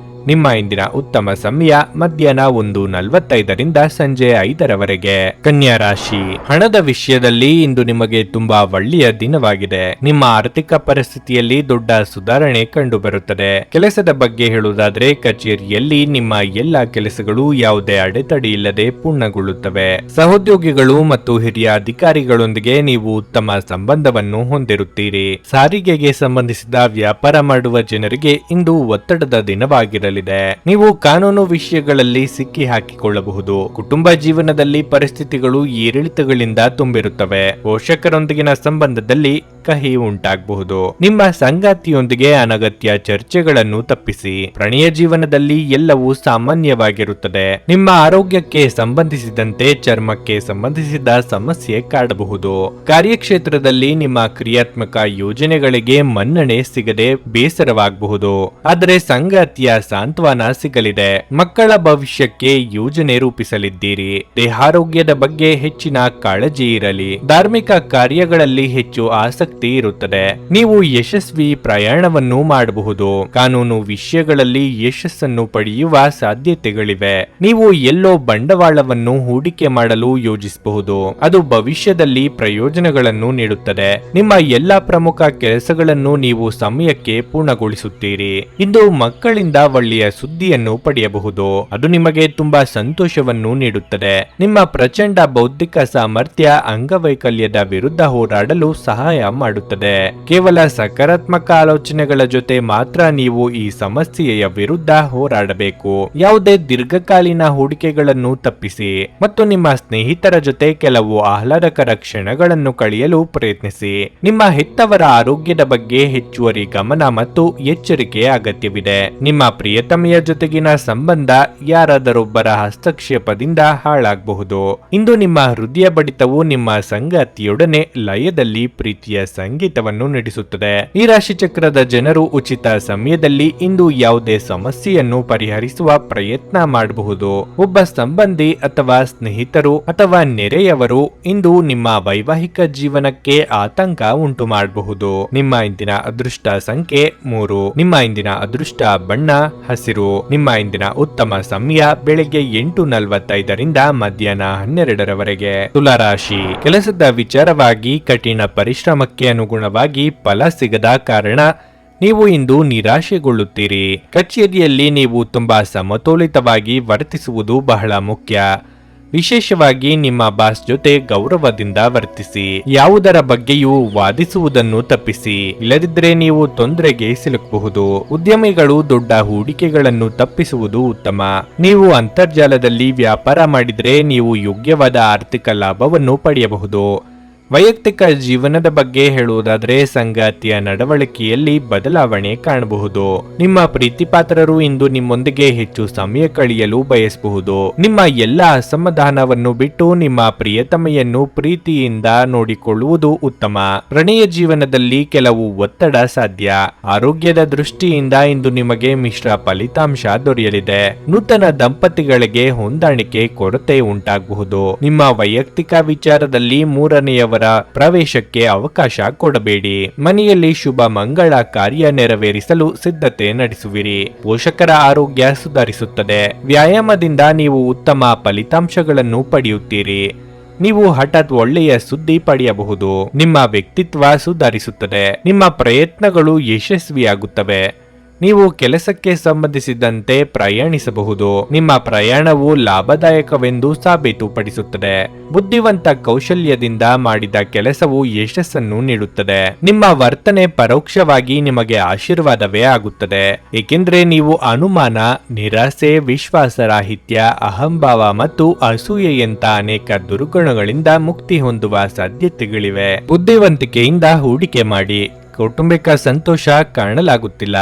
ನಿಮ್ಮ ಇಂದಿನ ಉತ್ತಮ ಸಮಯ ಮಧ್ಯಾಹ್ನ 1:45 ಸಂಜೆ 5ರವರೆಗೆ. ಕನ್ಯಾ ರಾಶಿ. ಹಣದ ವಿಷಯದಲ್ಲಿ ಇಂದು ನಿಮಗೆ ತುಂಬಾ ಒಳ್ಳೆಯ ದಿನವಾಗಿದೆ. ನಿಮ್ಮ ಆರ್ಥಿಕ ಪರಿಸ್ಥಿತಿಯಲ್ಲಿ ದೊಡ್ಡ ಸುಧಾರಣೆ ಕಂಡುಬರುತ್ತದೆ. ಕೆಲಸದ ಬಗ್ಗೆ ಹೇಳುವುದಾದ್ರೆ ಕಚೇರಿಯಲ್ಲಿ ನಿಮ್ಮ ಎಲ್ಲ ಕೆಲಸಗಳು ಯಾವುದೇ ಅಡೆತಡೆ ಇಲ್ಲದೆ ಪೂರ್ಣಗೊಳ್ಳುತ್ತವೆ. ಸಹೋದ್ಯೋಗಿಗಳು ಮತ್ತು ಹಿರಿಯ ಅಧಿಕಾರಿಗಳೊಂದಿಗೆ ನೀವು ಉತ್ತಮ ಸಂಬಂಧವನ್ನು ಹೊಂದಿರುತ್ತೀರಿ. ಸಾರಿಗೆಗೆ ಸಂಬಂಧಿಸಿದ ವ್ಯಾಪಾರ ಮಾಡುವ ಜನರಿಗೆ ಇಂದು ಒತ್ತಡದ ದಿನವಾಗಿರಲಿದೆ. ನೀವು ಕಾನೂನು ವಿಷಯಗಳಲ್ಲಿ ಸಿಕ್ಕಿ ಹಾಕಿಕೊಳ್ಳಬಹುದು. ಕುಟುಂಬ ಜೀವನದಲ್ಲಿ ಪರಿಸ್ಥಿತಿಗಳು ಏರಿಳಿತಗಳಿಂದ ತುಂಬಿರುತ್ತವೆ. ಪೋಷಕರೊಂದಿಗಿನ ಸಂಬಂಧದಲ್ಲಿ ಕಹಿ ಉಂಟಾಗಬಹುದು. ನಿಮ್ಮ ಸಂಗಾತಿಯೊಂದಿಗೆ ಅನಗತ್ಯ ಚರ್ಚೆಗಳನ್ನು ತಪ್ಪಿಸಿ. ಪ್ರಣಯ ಜೀವನದಲ್ಲಿ ಎಲ್ಲವೂ ಸಾಮಾನ್ಯವಾಗಿರುತ್ತದೆ. ನಿಮ್ಮ ಆರೋಗ್ಯಕ್ಕೆ ಸಂಬಂಧಿಸಿದಂತೆ ಚರ್ಮಕ್ಕೆ ಸಂಬಂಧಿಸಿದ ಸಮಸ್ಯೆ ಕಾಡಬಹುದು. ಕಾರ್ಯಕ್ಷೇತ್ರದಲ್ಲಿ ನಿಮ್ಮ ಕ್ರಿಯಾತ್ಮಕ ಯೋಜನೆಗಳಿಗೆ ಮನ್ನಣೆ ಸಿಗದೆ ಬೇಸರವಾಗಬಹುದು. ಆದರೆ ಸಂಗಾತಿಯ ಸಾಂತ್ವನ ಸಿಗಲಿದೆ. ಮಕ್ಕಳ ಭವಿಷ್ಯಕ್ಕೆ ಯೋಜನೆ ರೂಪಿಸಲಿದ್ದೀರಿ. ದೇಹಾರೋಗ್ಯದ ಬಗ್ಗೆ ಹೆಚ್ಚಿನ ಕಾಳಜಿ ಇರಲಿ. ಧಾರ್ಮಿಕ ಕಾರ್ಯಗಳಲ್ಲಿ ಹೆಚ್ಚು ಆಸಕ್ತಿ ಆಸಕ್ತಿ ಇರುತ್ತದೆ. ನೀವು ಯಶಸ್ವಿ ಪ್ರಯಾಣವನ್ನು ಮಾಡಬಹುದು. ಕಾನೂನು ವಿಷಯಗಳಲ್ಲಿ ಯಶಸ್ಸನ್ನು ಪಡೆಯುವ ಸಾಧ್ಯತೆಗಳಿವೆ. ನೀವು ಎಲ್ಲೋ ಬಂಡವಾಳವನ್ನು ಹೂಡಿಕೆ ಮಾಡಲು ಯೋಜಿಸಬಹುದು. ಅದು ಭವಿಷ್ಯದಲ್ಲಿ ಪ್ರಯೋಜನಗಳನ್ನು ನೀಡುತ್ತದೆ. ನಿಮ್ಮ ಎಲ್ಲಾ ಪ್ರಮುಖ ಕೆಲಸಗಳನ್ನು ನೀವು ಸಮಯಕ್ಕೆ ಪೂರ್ಣಗೊಳಿಸುತ್ತೀರಿ. ಇಂದು ಮಕ್ಕಳಿಂದ ಒಳ್ಳೆಯ ಸುದ್ದಿಯನ್ನು ಪಡೆಯಬಹುದು. ಅದು ನಿಮಗೆ ತುಂಬಾ ಸಂತೋಷವನ್ನು ನೀಡುತ್ತದೆ. ನಿಮ್ಮ ಪ್ರಚಂಡ ಬೌದ್ಧಿಕ ಸಾಮರ್ಥ್ಯ ಅಂಗವೈಕಲ್ಯದ ವಿರುದ್ಧ ಹೋರಾಡಲು ಸಹಾಯ ಮಾಡುತ್ತದೆ. ಕೇವಲ ಸಕಾರಾತ್ಮಕ ಆಲೋಚನೆಗಳ ಜೊತೆ ಮಾತ್ರ ನೀವು ಈ ಸಮಸ್ಯೆಯ ವಿರುದ್ಧ ಹೋರಾಡಬೇಕು. ಯಾವುದೇ ದೀರ್ಘಕಾಲೀನ ಹೂಡಿಕೆಗಳನ್ನು ತಪ್ಪಿಸಿ ಮತ್ತು ನಿಮ್ಮ ಸ್ನೇಹಿತರ ಜೊತೆ ಕೆಲವು ಆಹ್ಲಾದಕರ ಕ್ಷಣಗಳನ್ನು ಕಳೆಯಲು ಪ್ರಯತ್ನಿಸಿ. ನಿಮ್ಮ ಹೆತ್ತವರ ಆರೋಗ್ಯದ ಬಗ್ಗೆ ಹೆಚ್ಚುವರಿ ಗಮನ ಮತ್ತು ಎಚ್ಚರಿಕೆ ಅಗತ್ಯವಿದೆ. ನಿಮ್ಮ ಪ್ರಿಯತಮೆಯ ಜೊತೆಗಿನ ಸಂಬಂಧ ಯಾರಾದರೊಬ್ಬರ ಹಸ್ತಕ್ಷೇಪದಿಂದ ಹಾಳಾಗಬಹುದು. ಇಂದು ನಿಮ್ಮ ಹೃದಯ ಬಡಿತವು ನಿಮ್ಮ ಸಂಗಾತಿಯೊಡನೆ ಲಯದಲ್ಲಿ ಪ್ರೀತಿಯ ಸಂಗೀತವನ್ನು ನುಡಿಸುತ್ತದೆ. ಈ ರಾಶಿಚಕ್ರದ ಜನರು ಉಚಿತ ಸಮಯದಲ್ಲಿ ಇಂದು ಯಾವುದೇ ಸಮಸ್ಯೆಯನ್ನು ಪರಿಹರಿಸುವ ಪ್ರಯತ್ನ ಮಾಡಬಹುದು. ಒಬ್ಬ ಸಂಬಂಧಿ ಅಥವಾ ಸ್ನೇಹಿತರು ಅಥವಾ ನೆರೆಯವರು ಇಂದು ನಿಮ್ಮ ವೈವಾಹಿಕ ಜೀವನಕ್ಕೆ ಆತಂಕ ಉಂಟು ಮಾಡಬಹುದು. ನಿಮ್ಮ ಇಂದಿನ ಅದೃಷ್ಟ ಸಂಖ್ಯೆ 3. ನಿಮ್ಮ ಇಂದಿನ ಅದೃಷ್ಟ ಬಣ್ಣ ಹಸಿರು. ನಿಮ್ಮ ಇಂದಿನ ಉತ್ತಮ ಸಮಯ ಬೆಳಗ್ಗೆ 8:45 ಮಧ್ಯಾಹ್ನ 12 ತುಲಾರಾಶಿ. ಕೆಲಸದ ವಿಚಾರವಾಗಿ ಕಠಿಣ ಪರಿಶ್ರಮಕ್ಕೆ ಅನುಗುಣವಾಗಿ ಫಲ ಸಿಗದ ಕಾರಣ ನೀವು ಇಂದು ನಿರಾಶೆಗೊಳ್ಳುತ್ತೀರಿ. ಕಚೇರಿಯಲ್ಲಿ ನೀವು ತುಂಬಾ ಸಮತೋಲಿತವಾಗಿ ವರ್ತಿಸುವುದು ಬಹಳ ಮುಖ್ಯ. ವಿಶೇಷವಾಗಿ ನಿಮ್ಮ ಬಾಸ್ ಜೊತೆ ಗೌರವದಿಂದ ವರ್ತಿಸಿ. ಯಾವುದರ ಬಗ್ಗೆಯೂ ವಾದಿಸುವುದನ್ನು ತಪ್ಪಿಸಿ, ಇಲ್ಲದಿದ್ದರೆ ನೀವು ತೊಂದರೆಗೆ ಸಿಲುಕಬಹುದು. ಉದ್ಯಮಿಗಳು ದೊಡ್ಡ ಹೂಡಿಕೆಗಳನ್ನು ತಪ್ಪಿಸುವುದು ಉತ್ತಮ. ನೀವು ಅಂತರ್ಜಾಲದಲ್ಲಿ ವ್ಯಾಪಾರ ಮಾಡಿದರೆ ನೀವು ಯೋಗ್ಯವಾದ ಆರ್ಥಿಕ ಲಾಭವನ್ನು ಪಡೆಯಬಹುದು. ವೈಯಕ್ತಿಕ ಜೀವನದ ಬಗ್ಗೆ ಹೇಳುವುದಾದರೆ ಸಂಗಾತಿಯ ನಡವಳಿಕೆಯಲ್ಲಿ ಬದಲಾವಣೆ ಕಾಣಬಹುದು. ನಿಮ್ಮ ಪ್ರೀತಿಪಾತ್ರರು ಇಂದು ನಿಮ್ಮೊಂದಿಗೆ ಹೆಚ್ಚು ಸಮಯ ಕಳೆಯಲು ಬಯಸಬಹುದು. ನಿಮ್ಮ ಎಲ್ಲ ಅಸಮಾಧಾನವನ್ನು ಬಿಟ್ಟು ನಿಮ್ಮ ಪ್ರಿಯತಮೆಯನ್ನು ಪ್ರೀತಿಯಿಂದ ನೋಡಿಕೊಳ್ಳುವುದು ಉತ್ತಮ. ಪ್ರಣಯ ಜೀವನದಲ್ಲಿ ಕೆಲವು ಒತ್ತಡ ಸಾಧ್ಯ. ಆರೋಗ್ಯದ ದೃಷ್ಟಿಯಿಂದ ಇಂದು ನಿಮಗೆ ಮಿಶ್ರ ಫಲಿತಾಂಶ ದೊರೆಯಲಿದೆ. ನೂತನ ದಂಪತಿಗಳಿಗೆ ಹೊಂದಾಣಿಕೆ ಕೊರತೆ ಉಂಟಾಗಬಹುದು. ನಿಮ್ಮ ವೈಯಕ್ತಿಕ ವಿಚಾರದಲ್ಲಿ ಮೂರನೆಯವರ ಪ್ರವೇಶಕ್ಕೆ ಅವಕಾಶ ಕೊಡಬೇಡಿ. ಮನೆಯಲ್ಲಿ ಶುಭ ಮಂಗಳ ಕಾರ್ಯ ನೆರವೇರಿಸಲು ಸಿದ್ಧತೆ ನಡೆಸುವಿರಿ. ಪೋಷಕರ ಆರೋಗ್ಯ ಸುಧಾರಿಸುತ್ತದೆ. ವ್ಯಾಯಾಮದಿಂದ ನೀವು ಉತ್ತಮ ಫಲಿತಾಂಶಗಳನ್ನು ಪಡೆಯುತ್ತೀರಿ. ನೀವು ಹಠಾತ್ ಒಳ್ಳೆಯ ಸುದ್ದಿ ಪಡೆಯಬಹುದು. ನಿಮ್ಮ ವ್ಯಕ್ತಿತ್ವ ಸುಧಾರಿಸುತ್ತದೆ. ನಿಮ್ಮ ಪ್ರಯತ್ನಗಳು ಯಶಸ್ವಿಯಾಗುತ್ತವೆ. ನೀವು ಕೆಲಸಕ್ಕೆ ಸಂಬಂಧಿಸಿದಂತೆ ಪ್ರಯಾಣಿಸಬಹುದು. ನಿಮ್ಮ ಪ್ರಯಾಣವು ಲಾಭದಾಯಕವೆಂದು ಸಾಬೀತುಪಡಿಸುತ್ತದೆ. ಬುದ್ಧಿವಂತ ಕೌಶಲ್ಯದಿಂದ ಮಾಡಿದ ಕೆಲಸವು ಯಶಸ್ಸನ್ನು ನೀಡುತ್ತದೆ. ನಿಮ್ಮ ವರ್ತನೆ ಪರೋಕ್ಷವಾಗಿ ನಿಮಗೆ ಆಶೀರ್ವಾದವೇ ಆಗುತ್ತದೆ, ಏಕೆಂದರೆ ನೀವು ಅನುಮಾನ, ನಿರಾಸೆ, ವಿಶ್ವಾಸರಾಹಿತ್ಯ, ಅಹಂಭಾವ ಮತ್ತು ಅಸೂಯೆಯಂತ ಅನೇಕ ದುರ್ಗುಣಗಳಿಂದ ಮುಕ್ತಿ ಹೊಂದುವ ಸಾಧ್ಯತೆಗಳಿವೆ. ಬುದ್ಧಿವಂತಿಕೆಯಿಂದ ಹೂಡಿಕೆ ಮಾಡಿ. ಕೌಟುಂಬಿಕ ಸಂತೋಷ ಕಾಣಲಾಗುತ್ತಿಲ್ಲ.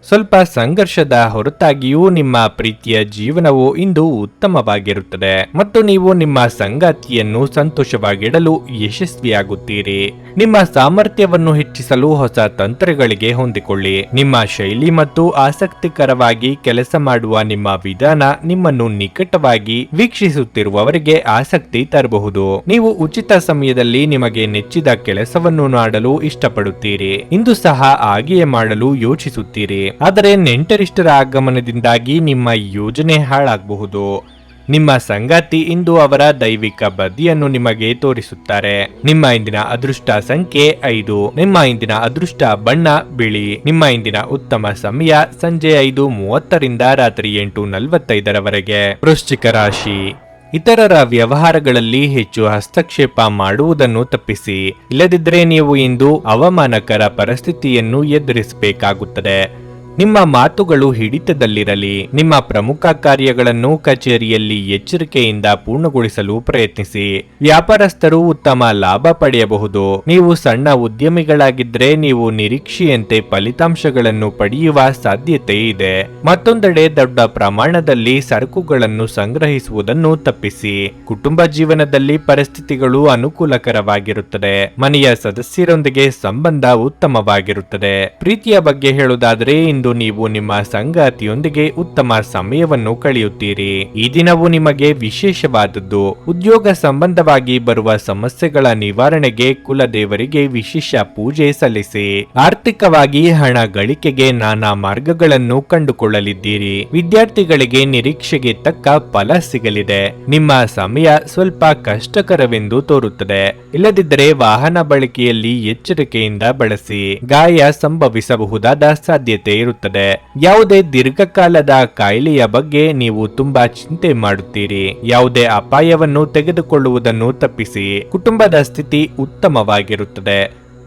ಸ್ವಲ್ಪ ಸಂಘರ್ಷದ ಹೊರತಾಗಿಯೂ ನಿಮ್ಮ ಪ್ರೀತಿಯ ಜೀವನವು ಇಂದು ಉತ್ತಮವಾಗಿರುತ್ತದೆ ಮತ್ತು ನೀವು ನಿಮ್ಮ ಸಂಗಾತಿಯನ್ನು ಸಂತೋಷವಾಗಿಡಲು ಯಶಸ್ವಿಯಾಗುತ್ತೀರಿ. ನಿಮ್ಮ ಸಾಮರ್ಥ್ಯವನ್ನು ಹೆಚ್ಚಿಸಲು ಹೊಸ ತಂತ್ರಗಳಿಗೆ ಹೊಂದಿಕೊಳ್ಳಿ. ನಿಮ್ಮ ಶೈಲಿ ಮತ್ತು ಆಸಕ್ತಿಕರವಾಗಿ ಕೆಲಸ ಮಾಡುವ ನಿಮ್ಮ ವಿಧಾನ ನಿಮ್ಮನ್ನು ನಿಕಟವಾಗಿ ವೀಕ್ಷಿಸುತ್ತಿರುವವರಿಗೆ ಆಸಕ್ತಿ ತರಬಹುದು. ನೀವು ಉಚಿತ ಸಮಯದಲ್ಲಿ ನಿಮಗೆ ನೆಚ್ಚಿದ ಕೆಲಸವನ್ನು ಮಾಡಲು ಇಷ್ಟಪಡುತ್ತೀರಿ. ಇಂದು ಸಹ ಹಾಗೆಯೇ ಮಾಡಲು ಯೋಚಿಸುತ್ತೀರಿ. ಆದರೆ ನೆಂಟರಿಷ್ಟರ ಆಗಮನದಿಂದಾಗಿ ನಿಮ್ಮ ಯೋಜನೆ ಹಾಳಾಗಬಹುದು. ನಿಮ್ಮ ಸಂಗಾತಿ ಇಂದು ಅವರ ದೈವಿಕ ಬದಿಯನ್ನು ನಿಮಗೆ ತೋರಿಸುತ್ತಾರೆ. ನಿಮ್ಮ ಇಂದಿನ ಅದೃಷ್ಟ ಸಂಖ್ಯೆ 5. ನಿಮ್ಮ ಇಂದಿನ ಅದೃಷ್ಟ ಬಣ್ಣ ಬಿಳಿ. ನಿಮ್ಮ ಇಂದಿನ ಉತ್ತಮ ಸಮಯ ಸಂಜೆ 5:30 ರಾತ್ರಿ 8:45 ವೃಶ್ಚಿಕ ರಾಶಿ. ಇತರರ ವ್ಯವಹಾರಗಳಲ್ಲಿ ಹೆಚ್ಚು ಹಸ್ತಕ್ಷೇಪ ಮಾಡುವುದನ್ನು ತಪ್ಪಿಸಿ, ಇಲ್ಲದಿದ್ದರೆ ನೀವು ಇಂದು ಅವಮಾನಕರ ಪರಿಸ್ಥಿತಿಯನ್ನು ಎದುರಿಸಬೇಕಾಗುತ್ತದೆ. ನಿಮ್ಮ ಮಾತುಗಳು ಹಿಡಿತದಲ್ಲಿರಲಿ. ನಿಮ್ಮ ಪ್ರಮುಖ ಕಾರ್ಯಗಳನ್ನು ಕಚೇರಿಯಲ್ಲಿ ಎಚ್ಚರಿಕೆಯಿಂದ ಪೂರ್ಣಗೊಳಿಸಲು ಪ್ರಯತ್ನಿಸಿ. ವ್ಯಾಪಾರಸ್ಥರು ಉತ್ತಮ ಲಾಭ ಪಡೆಯಬಹುದು. ನೀವು ಸಣ್ಣ ಉದ್ಯಮಿಗಳಾಗಿದ್ದರೆ ನೀವು ನಿರೀಕ್ಷೆಯಂತೆ ಫಲಿತಾಂಶಗಳನ್ನು ಪಡೆಯುವ ಸಾಧ್ಯತೆ ಇದೆ. ಮತ್ತೊಂದೆಡೆ ದೊಡ್ಡ ಪ್ರಮಾಣದಲ್ಲಿ ಸರಕುಗಳನ್ನು ಸಂಗ್ರಹಿಸುವುದನ್ನು ತಪ್ಪಿಸಿ. ಕುಟುಂಬ ಜೀವನದಲ್ಲಿ ಪರಿಸ್ಥಿತಿಗಳು ಅನುಕೂಲಕರವಾಗಿರುತ್ತದೆ. ಮನೆಯ ಸದಸ್ಯರೊಂದಿಗೆ ಸಂಬಂಧ ಉತ್ತಮವಾಗಿರುತ್ತದೆ. ಪ್ರೀತಿಯ ಬಗ್ಗೆ ಹೇಳುವುದಾದರೆ ಇಂದು ಇಂದು ನೀವು ನಿಮ್ಮ ಸಂಗಾತಿಯೊಂದಿಗೆ ಉತ್ತಮ ಸಮಯವನ್ನು ಕಳೆಯುತ್ತೀರಿ. ಈ ದಿನವು ನಿಮಗೆ ವಿಶೇಷವಾದದ್ದು. ಉದ್ಯೋಗ ಸಂಬಂಧವಾಗಿ ಬರುವ ಸಮಸ್ಯೆಗಳ ನಿವಾರಣೆಗೆ ಕುಲದೇವರಿಗೆ ವಿಶೇಷ ಪೂಜೆ ಸಲ್ಲಿಸಿ. ಆರ್ಥಿಕವಾಗಿ ಹಣ ಗಳಿಕೆಗೆ ನಾನಾ ಮಾರ್ಗಗಳನ್ನು ಕಂಡುಕೊಳ್ಳಲಿದ್ದೀರಿ. ವಿದ್ಯಾರ್ಥಿಗಳಿಗೆ ನಿರೀಕ್ಷೆಗೆ ತಕ್ಕ ಫಲ ಸಿಗಲಿದೆ. ನಿಮ್ಮ ಸಮಯ ಸ್ವಲ್ಪ ಕಷ್ಟಕರವೆಂದು ತೋರುತ್ತದೆ. ಇಲ್ಲದಿದ್ದರೆ ವಾಹನ ಬಳಕೆಯಲ್ಲಿ ಎಚ್ಚರಿಕೆಯಿಂದ ಬಳಸಿ. ಗಾಯ ಸಂಭವಿಸಬಹುದಾದ ಸಾಧ್ಯತೆ ಇರುತ್ತದೆ. ಯಾವುದೇ ದೀರ್ಘಕಾಲದ ಕಾಯಿಲೆಯ ಬಗ್ಗೆ ನೀವು ತುಂಬಾ ಚಿಂತೆ ಮಾಡುತ್ತೀರಿ. ಯಾವುದೇ ಅಪಾಯವನ್ನು ತೆಗೆದುಕೊಳ್ಳುವುದನ್ನು ತಪ್ಪಿಸಿ. ಕುಟುಂಬದ ಸ್ಥಿತಿ ಉತ್ತಮವಾಗಿರುತ್ತದೆ.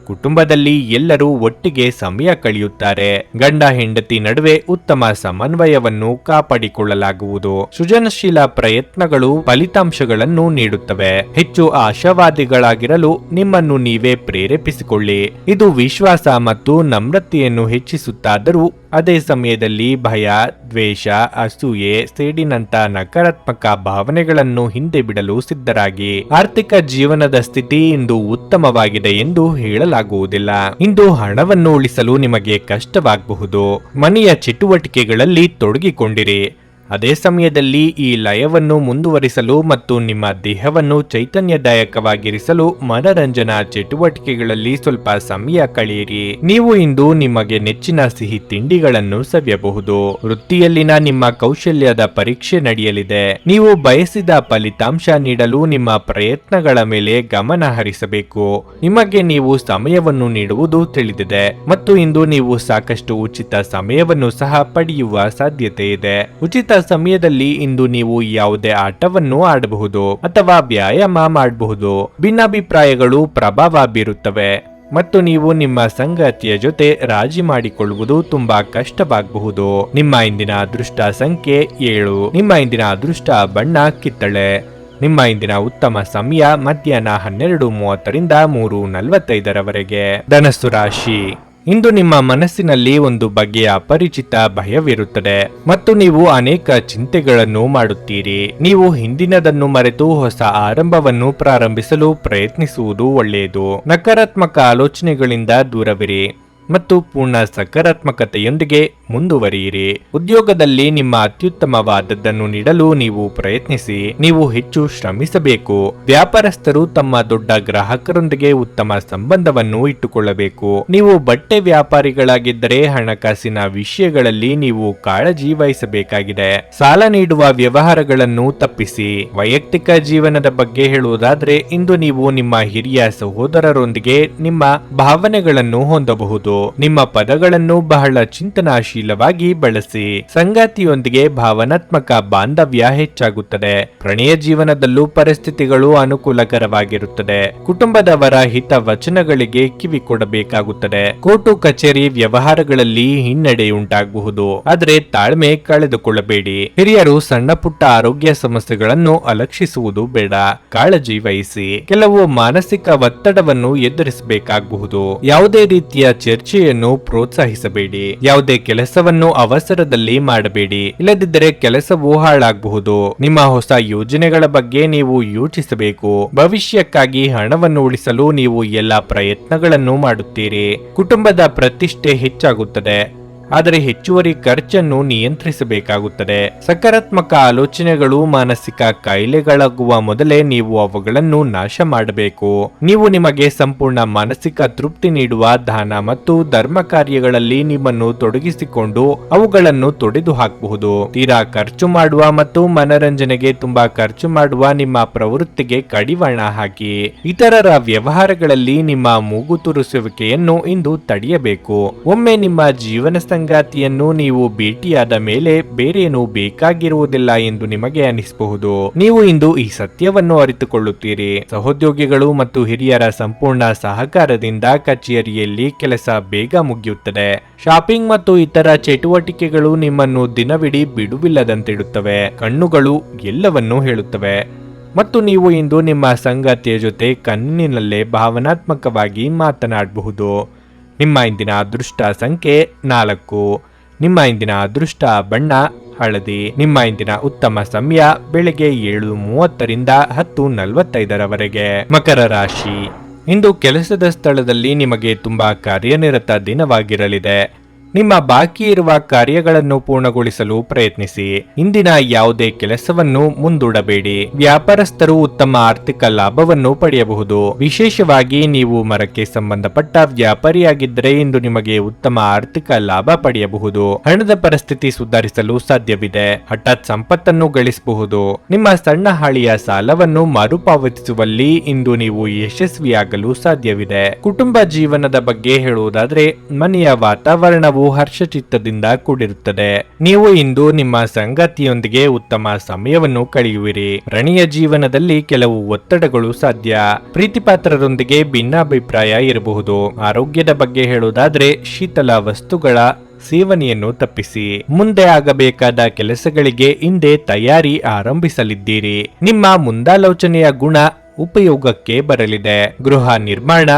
ಕುಟುಂಬದಲ್ಲಿ ಎಲ್ಲರೂ ಒಟ್ಟಿಗೆ ಸಮಯ ಕಳೆಯುತ್ತಾರೆ. ಗಂಡ ಹೆಂಡತಿ ನಡುವೆ ಉತ್ತಮ ಸಮನ್ವಯವನ್ನು ಕಾಪಾಡಿಕೊಳ್ಳಲಾಗುವುದು. ಸೃಜನಶೀಲ ಪ್ರಯತ್ನಗಳು ಫಲಿತಾಂಶಗಳನ್ನು ನೀಡುತ್ತವೆ. ಹೆಚ್ಚು ಆಶಾವಾದಿಗಳಾಗಿರಲು ನಿಮ್ಮನ್ನು ನೀವೇ ಪ್ರೇರೇಪಿಸಿಕೊಳ್ಳಿ. ಇದು ವಿಶ್ವಾಸ ಮತ್ತು ನಮ್ರತೆಯನ್ನು ಹೆಚ್ಚಿಸುತ್ತಾದರೂ ಅದೇ ಸಮಯದಲ್ಲಿ ಭಯ, ದ್ವೇಷ, ಅಸೂಯೆ, ಸೇಡಿನಂತ ನಕಾರಾತ್ಮಕ ಭಾವನೆಗಳನ್ನು ಹಿಂದೆ ಬಿಡಲು ಸಿದ್ಧರಾಗಿ. ಆರ್ಥಿಕ ಜೀವನದ ಸ್ಥಿತಿ ಇಂದು ಉತ್ತಮವಾಗಿದೆ ಎಂದು ಹೇಳಲಾಗುವುದಿಲ್ಲ. ಇಂದು ಹಣವನ್ನು ಉಳಿಸಲು ನಿಮಗೆ ಕಷ್ಟವಾಗಬಹುದು. ಮನೆಯ ಚಟುವಟಿಕೆಗಳಲ್ಲಿ ತೊಡಗಿಕೊಂಡಿರಿ. ಅದೇ ಸಮಯದಲ್ಲಿ ಈ ಲಯವನ್ನು ಮುಂದುವರಿಸಲು ಮತ್ತು ನಿಮ್ಮ ದೇಹವನ್ನು ಚೈತನ್ಯದಾಯಕವಾಗಿರಿಸಲು ಮನರಂಜನಾ ಚಟುವಟಿಕೆಗಳಲ್ಲಿ ಸ್ವಲ್ಪ ಸಮಯ ಕಳೆಯಿರಿ. ನೀವು ಇಂದು ನಿಮಗೆ ನೆಚ್ಚಿನ ಸಿಹಿ ತಿಂಡಿಗಳನ್ನು ಸವಿಯಬಹುದು. ವೃತ್ತಿಯಲ್ಲಿನ ನಿಮ್ಮ ಕೌಶಲ್ಯದ ಪರೀಕ್ಷೆ ನಡೆಯಲಿದೆ. ನೀವು ಬಯಸಿದ ಫಲಿತಾಂಶ ನೀಡಲು ನಿಮ್ಮ ಪ್ರಯತ್ನಗಳ ಮೇಲೆ ಗಮನ ಹರಿಸಬೇಕು. ನಿಮಗೆ ನೀವು ಸಮಯವನ್ನು ನೀಡುವುದು ತಿಳಿದಿದೆ ಮತ್ತು ಇಂದು ನೀವು ಸಾಕಷ್ಟು ಉಚಿತ ಸಮಯವನ್ನು ಸಹ ಪಡೆಯುವ ಸಾಧ್ಯತೆ ಇದೆ. ಉಚಿತ ಸಮಯದಲ್ಲಿ ಇಂದು ನೀವು ಯಾವುದೇ ಆಟವನ್ನು ಆಡಬಹುದು ಅಥವಾ ವ್ಯಾಯಾಮ ಮಾಡಬಹುದು. ಭಿನ್ನಾಭಿಪ್ರಾಯಗಳು ಪ್ರಭಾವ ಬೀರುತ್ತವೆ ಮತ್ತು ನೀವು ನಿಮ್ಮ ಸಂಗಾತಿಯ ಜೊತೆ ರಾಜಿ ಮಾಡಿಕೊಳ್ಳುವುದು ತುಂಬಾ ಕಷ್ಟವಾಗಬಹುದು. ನಿಮ್ಮ ಇಂದಿನ ಅದೃಷ್ಟ ಸಂಖ್ಯೆ 7. ನಿಮ್ಮ ಇಂದಿನ ಅದೃಷ್ಟ ಬಣ್ಣ ಕಿತ್ತಳೆ. ನಿಮ್ಮ ಇಂದಿನ ಉತ್ತಮ ಸಮಯ ಮಧ್ಯಾಹ್ನ 12:30ರಿಂದ 3:45ರವರೆಗೆ. ಧನಸ್ಸು ರಾಶಿ. ಇಂದು ನಿಮ್ಮ ಮನಸ್ಸಿನಲ್ಲಿ ಒಂದು ಬಗೆಯ ಅಪರಿಚಿತ ಭಯವಿರುತ್ತದೆ ಮತ್ತು ನೀವು ಅನೇಕ ಚಿಂತೆಗಳನ್ನು ಮಾಡುತ್ತೀರಿ. ನೀವು ಹಿಂದಿನದನ್ನು ಮರೆತು ಹೊಸ ಆರಂಭವನ್ನು ಪ್ರಾರಂಭಿಸಲು ಪ್ರಯತ್ನಿಸುವುದು ಒಳ್ಳೆಯದು. ನಕಾರಾತ್ಮಕ ಆಲೋಚನೆಗಳಿಂದ ದೂರವಿರಿ ಮತ್ತು ಪೂರ್ಣ ಸಕಾರಾತ್ಮಕತೆಯೊಂದಿಗೆ ಮುಂದುವರಿಯಿರಿ. ಉದ್ಯೋಗದಲ್ಲಿ ನಿಮ್ಮ ಅತ್ಯುತ್ತಮವಾದದ್ದನ್ನು ನೀಡಲು ನೀವು ಪ್ರಯತ್ನಿಸಿ. ನೀವು ಹೆಚ್ಚು ಶ್ರಮಿಸಬೇಕು. ವ್ಯಾಪಾರಸ್ಥರು ತಮ್ಮ ದೊಡ್ಡ ಗ್ರಾಹಕರೊಂದಿಗೆ ಉತ್ತಮ ಸಂಬಂಧವನ್ನು ಇಟ್ಟುಕೊಳ್ಳಬೇಕು. ನೀವು ಬಟ್ಟೆ ವ್ಯಾಪಾರಿಗಳಾಗಿದ್ದರೆ ಹಣಕಾಸಿನ ವಿಷಯಗಳಲ್ಲಿ ನೀವು ಕಾಳಜಿ ವಹಿಸಬೇಕಾಗಿದೆ. ಸಾಲ ನೀಡುವ ವ್ಯವಹಾರಗಳನ್ನು ತಪ್ಪಿಸಿ. ವೈಯಕ್ತಿಕ ಜೀವನದ ಬಗ್ಗೆ ಹೇಳುವುದಾದರೆ ಇಂದು ನೀವು ನಿಮ್ಮ ಹಿರಿಯ ಸಹೋದರರೊಂದಿಗೆ ನಿಮ್ಮ ಭಾವನೆಗಳನ್ನು ಹೊಂದಬಹುದು. ನಿಮ್ಮ ಪದಗಳನ್ನು ಬಹಳ ಚಿಂತನಾಶೀಲವಾಗಿ ಬಳಸಿ. ಸಂಗಾತಿಯೊಂದಿಗೆ ಭಾವನಾತ್ಮಕ ಬಾಂಧವ್ಯ ಹೆಚ್ಚಾಗುತ್ತದೆ. ಪ್ರಣಯ ಜೀವನದಲ್ಲೂ ಪರಿಸ್ಥಿತಿಗಳು ಅನುಕೂಲಕರವಾಗಿರುತ್ತದೆ. ಕುಟುಂಬದವರ ಹಿತ ವಚನಗಳಿಗೆ ಕಿವಿ ಕೊಡಬೇಕಾಗುತ್ತದೆ. ಕೋರ್ಟು ಕಚೇರಿ ವ್ಯವಹಾರಗಳಲ್ಲಿ ಹಿನ್ನಡೆಯುಂಟಾಗಬಹುದು. ಆದರೆ ತಾಳ್ಮೆ ಕಳೆದುಕೊಳ್ಳಬೇಡಿ. ಹಿರಿಯರು ಸಣ್ಣ ಪುಟ್ಟ ಆರೋಗ್ಯ ಸಮಸ್ಯೆಗಳನ್ನು ಅಲಕ್ಷಿಸುವುದು ಬೇಡ. ಕಾಳಜಿ ವಹಿಸಿ. ಕೆಲವು ಮಾನಸಿಕ ಒತ್ತಡವನ್ನು ಎದುರಿಸಬೇಕಾಗಬಹುದು. ಯಾವುದೇ ರೀತಿಯ ಚರ್ಚೆಯನ್ನು ಪ್ರೋತ್ಸಾಹಿಸಬೇಡಿ. ಯಾವುದೇ ಕೆಲಸವನ್ನು ಅವಸರದಲ್ಲಿ ಮಾಡಬೇಡಿ. ಇಲ್ಲದಿದ್ದರೆ ಕೆಲಸವು ಹಾಳಾಗಬಹುದು. ನಿಮ್ಮ ಹೊಸ ಯೋಜನೆಗಳ ಬಗ್ಗೆ ನೀವು ಯೋಚಿಸಬೇಕು. ಭವಿಷ್ಯಕ್ಕಾಗಿ ಹಣವನ್ನು ಉಳಿಸಲು ನೀವು ಎಲ್ಲಾ ಪ್ರಯತ್ನಗಳನ್ನು ಮಾಡುತ್ತೀರಿ. ಕುಟುಂಬದ ಪ್ರತಿಷ್ಠೆ ಹೆಚ್ಚಾಗುತ್ತದೆ. ಆದರೆ ಹೆಚ್ಚುವರಿ ಖರ್ಚನ್ನು ನಿಯಂತ್ರಿಸಬೇಕಾಗುತ್ತದೆ. ಸಕಾರಾತ್ಮಕ ಆಲೋಚನೆಗಳು ಮಾನಸಿಕ ಕಾಯಿಲೆಗಳಾಗುವ ಮೊದಲೇ ನೀವು ಅವುಗಳನ್ನು ನಾಶ ಮಾಡಬೇಕು. ನೀವು ನಿಮಗೆ ಸಂಪೂರ್ಣ ಮಾನಸಿಕ ತೃಪ್ತಿ ನೀಡುವ ದಾನ ಮತ್ತು ಧರ್ಮ ಕಾರ್ಯಗಳಲ್ಲಿ ನಿಮ್ಮನ್ನು ತೊಡಗಿಸಿಕೊಂಡು ಅವುಗಳನ್ನು ತೊಡೆದು ಹಾಕಬಹುದು. ತೀರಾ ಖರ್ಚು ಮಾಡುವ ಮತ್ತು ಮನರಂಜನೆಗೆ ತುಂಬಾ ಖರ್ಚು ಮಾಡುವ ನಿಮ್ಮ ಪ್ರವೃತ್ತಿಗೆ ಕಡಿವಾಣ ಹಾಕಿ. ಇತರರ ವ್ಯವಹಾರಗಳಲ್ಲಿ ನಿಮ್ಮ ಮೂಗು ತುರಿಸುವಿಕೆಯನ್ನು ಇಂದು ತಡೆಯಬೇಕು. ಒಮ್ಮೆ ನಿಮ್ಮ ಜೀವನ ಸಂಗಾತಿಯನ್ನು ನೀವು ಭೇಟಿಯಾದ ಮೇಲೆ ಬೇರೇನೂ ಬೇಕಾಗಿರುವುದಿಲ್ಲ ಎಂದು ನಿಮಗೆ ಅನಿಸಬಹುದು. ನೀವು ಇಂದು ಈ ಸತ್ಯವನ್ನು ಅರಿತುಕೊಳ್ಳುತ್ತೀರಿ. ಸಹೋದ್ಯೋಗಿಗಳು ಮತ್ತು ಹಿರಿಯರ ಸಂಪೂರ್ಣ ಸಹಕಾರದಿಂದ ಕಚೇರಿಯಲ್ಲಿ ಕೆಲಸ ಬೇಗ ಮುಗಿಯುತ್ತದೆ. ಶಾಪಿಂಗ್ ಮತ್ತು ಇತರ ಚಟುವಟಿಕೆಗಳು ನಿಮ್ಮನ್ನು ದಿನವಿಡೀ ಬಿಡುವಿಲ್ಲದಂತಿಡುತ್ತವೆ. ಕಣ್ಣುಗಳು ಎಲ್ಲವನ್ನೂ ಹೇಳುತ್ತವೆ ಮತ್ತು ನೀವು ಇಂದು ನಿಮ್ಮ ಸಂಗಾತಿಯ ಜೊತೆ ಕಣ್ಣಿನಲ್ಲೇ ಭಾವನಾತ್ಮಕವಾಗಿ ಮಾತನಾಡಬಹುದು. ನಿಮ್ಮ ಇಂದಿನ ಅದೃಷ್ಟ ಸಂಖ್ಯೆ 4. ನಿಮ್ಮ ಇಂದಿನ ಅದೃಷ್ಟ ಬಣ್ಣ ಹಳದಿ. ನಿಮ್ಮ ಇಂದಿನ ಉತ್ತಮ ಸಮಯ ಬೆಳಗ್ಗೆ 7:30ರಿಂದ 10:45ರವರೆಗೆ. ಮಕರ ರಾಶಿ. ಇಂದು ಕೆಲಸದ ಸ್ಥಳದಲ್ಲಿ ನಿಮಗೆ ತುಂಬಾ ಕಾರ್ಯನಿರತ ದಿನವಾಗಿರಲಿದೆ. ನಿಮ್ಮ ಬಾಕಿ ಇರುವ ಕಾರ್ಯಗಳನ್ನು ಪೂರ್ಣಗೊಳಿಸಲು ಪ್ರಯತ್ನಿಸಿ. ಇಂದಿನ ಯಾವುದೇ ಕೆಲಸವನ್ನು ಮುಂದೂಡಬೇಡಿ. ವ್ಯಾಪಾರಸ್ಥರು ಉತ್ತಮ ಆರ್ಥಿಕ ಲಾಭವನ್ನು ಪಡೆಯಬಹುದು. ವಿಶೇಷವಾಗಿ ನೀವು ಮರಕ್ಕೆ ಸಂಬಂಧಪಟ್ಟ ವ್ಯಾಪಾರಿಯಾಗಿದ್ದರೆ ಇಂದು ನಿಮಗೆ ಉತ್ತಮ ಆರ್ಥಿಕ ಲಾಭ ಪಡೆಯಬಹುದು. ಹಣದ ಪರಿಸ್ಥಿತಿ ಸುಧಾರಿಸಲು ಸಾಧ್ಯವಿದೆ. ಹಠಾತ್ ಸಂಪತ್ತನ್ನು ಗಳಿಸಬಹುದು. ನಿಮ್ಮ ಸಣ್ಣ ಹಾಳಿಯ ಸಾಲವನ್ನು ಮರುಪಾವತಿಸುವಲ್ಲಿ ಇಂದು ನೀವು ಯಶಸ್ವಿಯಾಗಲು ಸಾಧ್ಯವಿದೆ. ಕುಟುಂಬ ಜೀವನದ ಬಗ್ಗೆ ಹೇಳುವುದಾದ್ರೆ ಮನೆಯ ವಾತಾವರಣವು ಹರ್ಷಚಿತ್ತದಿಂದ ಕೂಡಿರುತ್ತದೆ. ನೀವು ಇಂದು ನಿಮ್ಮ ಸಂಗಾತಿಯೊಂದಿಗೆ ಉತ್ತಮ ಸಮಯವನ್ನು ಕಳೆಯುವಿರಿ. ಪ್ರಣಯ ಜೀವನದಲ್ಲಿ ಕೆಲವು ಒತ್ತಡಗಳು ಸಾಧ್ಯ. ಪ್ರೀತಿಪಾತ್ರರೊಂದಿಗೆ ಭಿನ್ನಾಭಿಪ್ರಾಯ ಇರಬಹುದು. ಆರೋಗ್ಯದ ಬಗ್ಗೆ ಹೇಳುವುದಾದ್ರೆ ಶೀತಲ ವಸ್ತುಗಳ ಸೇವನೆಯನ್ನು ತಪ್ಪಿಸಿ. ಮುಂದೆ ಆಗಬೇಕಾದ ಕೆಲಸಗಳಿಗೆ ಹಿಂದೆ ತಯಾರಿ ಆರಂಭಿಸಲಿದ್ದೀರಿ. ನಿಮ್ಮ ಮುಂದಾಲೋಚನೆಯ ಗುಣ ಉಪಯೋಗಕ್ಕೆ ಬರಲಿದೆ. ಗೃಹ ನಿರ್ಮಾಣ,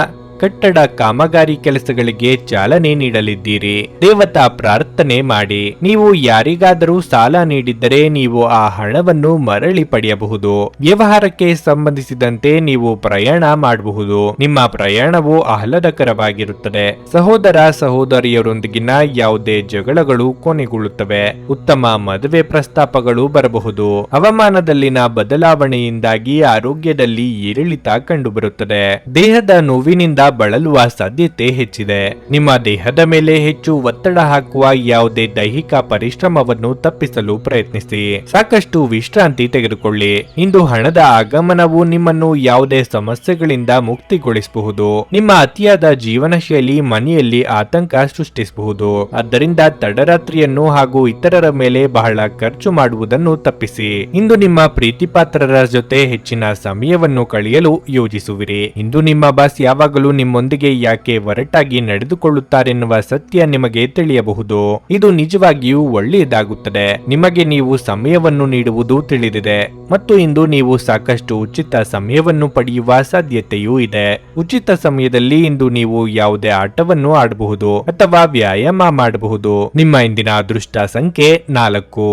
ಕಟ್ಟಡ ಕಾಮಗಾರಿ ಕೆಲಸಗಳಿಗೆ ಚಾಲನೆ ನೀಡಲಿದ್ದೀರಿ. ದೇವತಾ ಪ್ರಾರ್ಥನೆ ಮಾಡಿ. ನೀವು ಯಾರಿಗಾದರೂ ಸಾಲ ನೀಡಿದ್ದರೆ ನೀವು ಆ ಹಣವನ್ನು ಮರಳಿ ಪಡೆಯಬಹುದು. ವ್ಯವಹಾರಕ್ಕೆ ಸಂಬಂಧಿಸಿದಂತೆ ನೀವು ಪ್ರಯಾಣ ಮಾಡಬಹುದು. ನಿಮ್ಮ ಪ್ರಯಾಣವು ಆಹ್ಲಾದಕರವಾಗಿರುತ್ತದೆ. ಸಹೋದರ ಸಹೋದರಿಯರೊಂದಿಗಿನ ಯಾವುದೇ ಜಗಳಗಳು ಕೊನೆಗೊಳ್ಳುತ್ತವೆ. ಉತ್ತಮ ಮದುವೆ ಪ್ರಸ್ತಾಪಗಳು ಬರಬಹುದು. ಹವಾಮಾನದಲ್ಲಿನ ಬದಲಾವಣೆಯಿಂದಾಗಿ ಆರೋಗ್ಯದಲ್ಲಿ ಏರಿಳಿತ ಕಂಡುಬರುತ್ತದೆ. ದೇಹದ ನೋವಿನಿಂದ ಬಳಲುವ ಸಾಧ್ಯತೆ ಹೆಚ್ಚಿದೆ. ನಿಮ್ಮ ದೇಹದ ಮೇಲೆ ಹೆಚ್ಚು ಒತ್ತಡ ಹಾಕುವ ಯಾವುದೇ ದೈಹಿಕ ಪರಿಶ್ರಮವನ್ನು ತಪ್ಪಿಸಲು ಪ್ರಯತ್ನಿಸಿ. ಸಾಕಷ್ಟು ವಿಶ್ರಾಂತಿ ತೆಗೆದುಕೊಳ್ಳಿ. ಇಂದು ಹಣದ ಆಗಮನವು ನಿಮ್ಮನ್ನು ಯಾವುದೇ ಸಮಸ್ಯೆಗಳಿಂದ ಮುಕ್ತಿಗೊಳಿಸಬಹುದು. ನಿಮ್ಮ ಅತಿಯಾದ ಜೀವನ ಶೈಲಿ ಮನೆಯಲ್ಲಿ ಆತಂಕ ಸೃಷ್ಟಿಸಬಹುದು. ಆದ್ದರಿಂದ ತಡರಾತ್ರಿಯನ್ನು ಹಾಗೂ ಇತರರ ಮೇಲೆ ಬಹಳ ಖರ್ಚು ಮಾಡುವುದನ್ನು ತಪ್ಪಿಸಿ. ಇಂದು ನಿಮ್ಮ ಪ್ರೀತಿಪಾತ್ರರ ಜೊತೆ ಹೆಚ್ಚಿನ ಸಮಯವನ್ನು ಕಳೆಯಲು ಯೋಜಿಸುವಿರಿ. ಇಂದು ನಿಮ್ಮ ಬಾಸ್ ಯಾವಾಗಲೂ ನಿಮ್ಮೊಂದಿಗೆ ಯಾಕೆ ಒರಟಾಗಿ ನಡೆದುಕೊಳ್ಳುತ್ತಾರೆನ್ನುವ ಸತ್ಯ ನಿಮಗೆ ತಿಳಿಯಬಹುದು. ಇದು ನಿಜವಾಗಿಯೂ ಒಳ್ಳೆಯದಾಗುತ್ತದೆ. ನಿಮಗೆ ನೀವು ಸಮಯವನ್ನು ನೀಡುವುದು ತಿಳಿದಿದೆ ಮತ್ತು ಇಂದು ನೀವು ಸಾಕಷ್ಟು ಉಚಿತ ಸಮಯವನ್ನು ಪಡೆಯುವ ಸಾಧ್ಯತೆಯೂ ಇದೆ. ಉಚಿತ ಸಮಯದಲ್ಲಿ ಇಂದು ನೀವು ಯಾವುದೇ ಆಟವನ್ನು ಆಡಬಹುದು ಅಥವಾ ವ್ಯಾಯಾಮ ಮಾಡಬಹುದು. ನಿಮ್ಮ ಇಂದಿನ ಅದೃಷ್ಟ ಸಂಖ್ಯೆ 4.